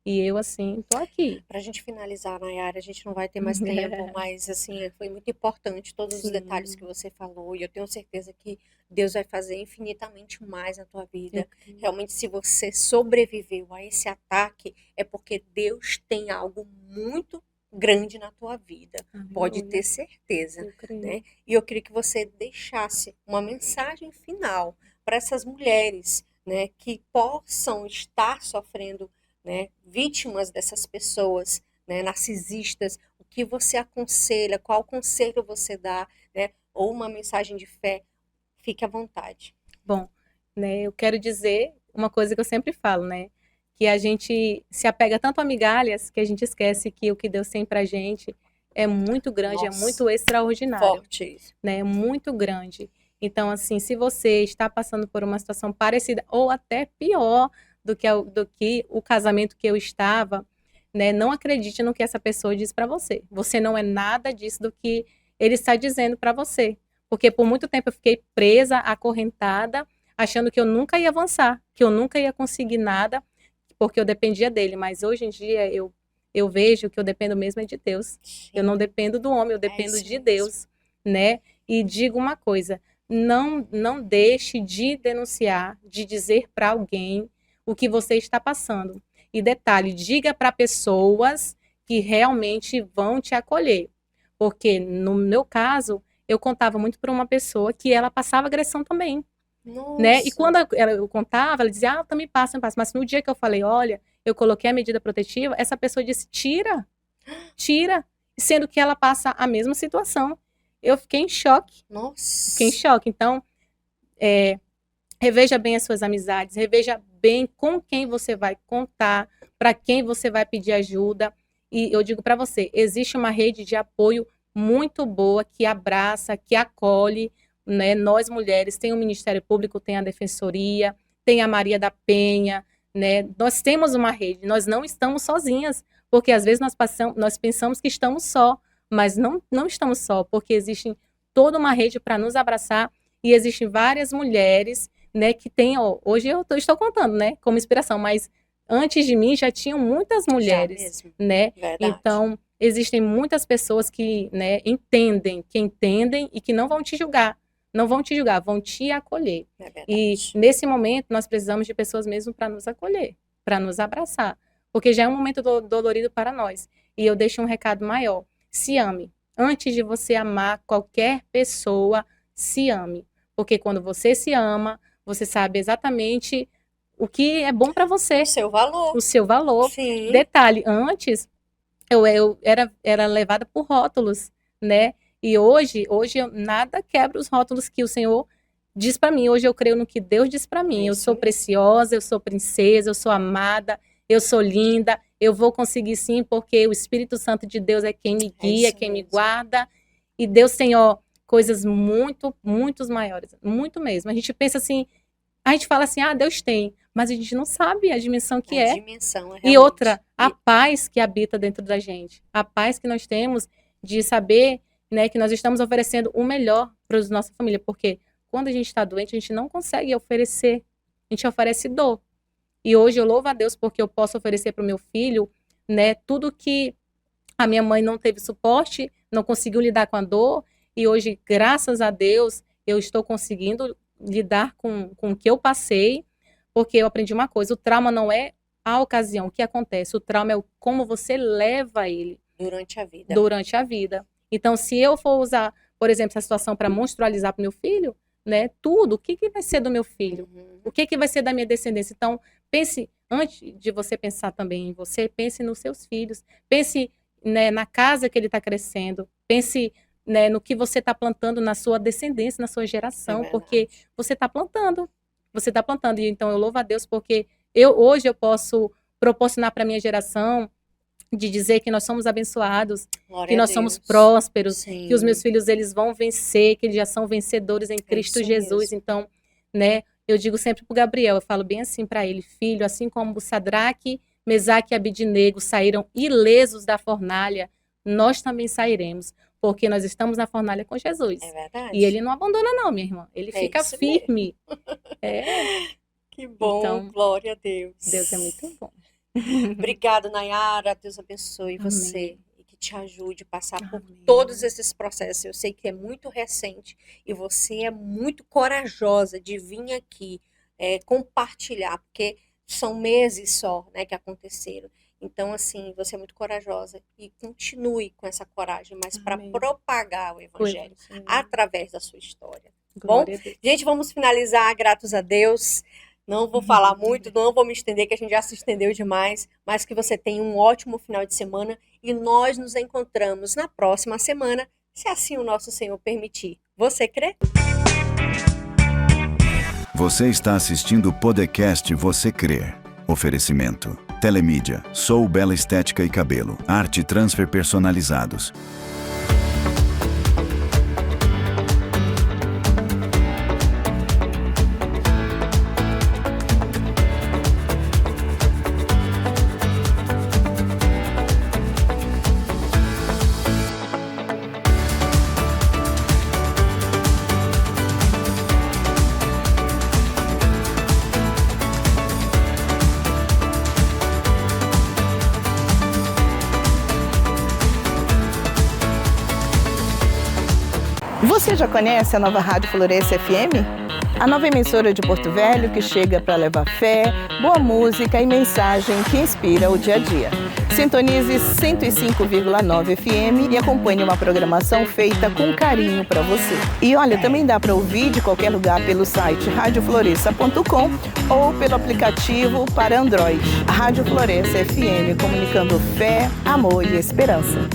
E eu, assim, tô aqui. Pra gente finalizar, Nayara, a gente não vai ter mais tempo, mas assim, foi muito importante todos os Sim. detalhes que você falou, e eu tenho certeza que Deus vai fazer infinitamente mais na tua vida. Realmente, se você sobreviveu a esse ataque, é porque Deus tem algo muito grande na tua vida. Pode ter certeza, Eu creio. né? E eu queria que você deixasse uma mensagem final para essas mulheres, né, que possam estar sofrendo, né, vítimas dessas pessoas, né, narcisistas. O que você aconselha? Qual conselho você dá, né? Ou uma mensagem de fé? Fique à vontade. Bom, né, eu quero dizer uma coisa que eu sempre falo, né? Que a gente se apega tanto a migalhas que a gente esquece que o que Deus tem pra gente é muito grande, Nossa, é muito extraordinário, forte isso. né? É muito grande. Então, assim, se você está passando por uma situação parecida ou até pior do que o casamento que eu estava, né? Não acredite no que essa pessoa diz para você. Você não é nada disso do que ele está dizendo para você. Porque por muito tempo eu fiquei presa, acorrentada, achando que eu nunca ia avançar, que eu nunca ia conseguir nada, porque eu dependia dele. Mas hoje em dia eu vejo que eu dependo mesmo é de Deus. Sim. Eu não dependo do homem, eu dependo isso de mesmo. Deus, né? E digo uma coisa, não deixe de denunciar, de dizer para alguém o que você está passando. E detalhe, diga para pessoas que realmente vão te acolher. Porque no meu caso, eu contava muito para uma pessoa que ela passava agressão também, né? E Nossa. quando eu contava, ela dizia, também passa. Mas no dia que eu falei, olha, eu coloquei a medida protetiva, essa pessoa disse, tira, sendo que ela passa a mesma situação. Eu fiquei em choque. Nossa. Fiquei em choque. Então, reveja bem as suas amizades, reveja bem com quem você vai contar, para quem você vai pedir ajuda. E eu digo para você, existe uma rede de apoio muito boa que abraça, que acolhe, né? Nós mulheres, tem o Ministério Público, tem a Defensoria, tem a Maria da Penha, né? Nós temos uma rede, nós não estamos sozinhas, porque às vezes nós pensamos que estamos só, mas não estamos só, porque existe toda uma rede para nos abraçar e existem várias mulheres, né, que tem, hoje eu estou contando, né, como inspiração, mas antes de mim já tinham muitas mulheres, Já mesmo. né? Verdade. Então, existem muitas pessoas que, né, entendem e que não vão te julgar, vão te acolher. É verdade. E nesse momento nós precisamos de pessoas mesmo para nos acolher, para nos abraçar, porque já é um momento dolorido para nós. E eu deixo um recado maior: se ame. Antes de você amar qualquer pessoa, se ame, porque quando você se ama, você sabe exatamente o que é bom para você, O seu valor. o seu valor. Sim. Detalhe, antes eu era levada por rótulos, né? E hoje eu nada quebra os rótulos que o Senhor diz para mim. Hoje eu creio no que Deus diz para mim. Eu Isso sou mesmo. preciosa, eu sou princesa, eu sou amada, eu sou linda, eu vou conseguir sim, porque o Espírito Santo de Deus é quem me guia, isso quem me mesmo. guarda. E Deus tem, coisas muito maiores, muito mesmo. A gente pensa assim, a gente fala assim, Deus tem, mas a gente não sabe a dimensão que A é. dimensão é E realmente. outra, a paz que habita dentro da gente, a paz que nós temos de saber, né, que nós estamos oferecendo o melhor para a nossa família, porque quando a gente está doente, a gente não consegue oferecer, a gente oferece dor. E hoje eu louvo a Deus porque eu posso oferecer para o meu filho, né, tudo que a minha mãe não teve suporte, não conseguiu lidar com a dor, e hoje, graças a Deus, eu estou conseguindo lidar com o que eu passei, porque eu aprendi uma coisa: o trauma não é a ocasião, o que acontece, o trauma é como você leva ele Durante a vida. durante a vida. Então, se eu for usar, por exemplo, essa situação para monstrualizar para o meu filho, né, tudo, o que vai ser do meu filho? Uhum. O que vai ser da minha descendência? Então, pense, antes de você pensar também em você, pense nos seus filhos, pense, né, na casa que ele está crescendo, pense, né, no que você está plantando na sua descendência, na sua geração, É porque verdade. você está plantando. E então eu louvo a Deus porque hoje eu posso proporcionar para minha geração de dizer que nós somos abençoados, Glória que a nós somos Deus. prósperos, Sim. que os meus filhos eles vão vencer, que eles já são vencedores em Cristo isso Jesus. mesmo. Então, né, eu digo sempre pro Gabriel, eu falo bem assim para ele: filho, assim como Sadraque, Mesaque e Abidnego saíram ilesos da fornalha, nós também sairemos, porque nós estamos na fornalha com Jesus. É verdade. E ele não abandona não, minha irmã, ele É fica isso mesmo. firme. Que bom, Então, glória a Deus. Deus é muito bom. Obrigada, Nayara. Deus abençoe Amém. você e que te ajude a passar por Amém. todos esses processos. Eu sei que é muito recente e você é muito corajosa de vir aqui compartilhar, porque são meses só, né, que aconteceram. Então, assim, você é muito corajosa e continue com essa coragem, mas para Amém. propagar o Evangelho Evangelho. através da sua história. Glória a Deus. Gente, vamos finalizar, gratos a Deus. Não vou falar muito, não vou me estender, que a gente já se estendeu demais, mas que você tenha um ótimo final de semana e nós nos encontramos na próxima semana, se assim o nosso Senhor permitir. Você crê? Você está assistindo o podcast Você Crê. Oferecimento: Telemídia, Sou Bela Estética e Cabelo, Arte Transfer Personalizados. Você já conhece a nova Rádio Floresce FM? A nova emissora de Porto Velho que chega para levar fé, boa música e mensagem que inspira o dia a dia. Sintonize 105,9 FM e acompanhe uma programação feita com carinho para você. E olha, também dá para ouvir de qualquer lugar pelo site radiofloresta.com ou pelo aplicativo para Android. A Rádio Floresce FM, comunicando fé, amor e esperança.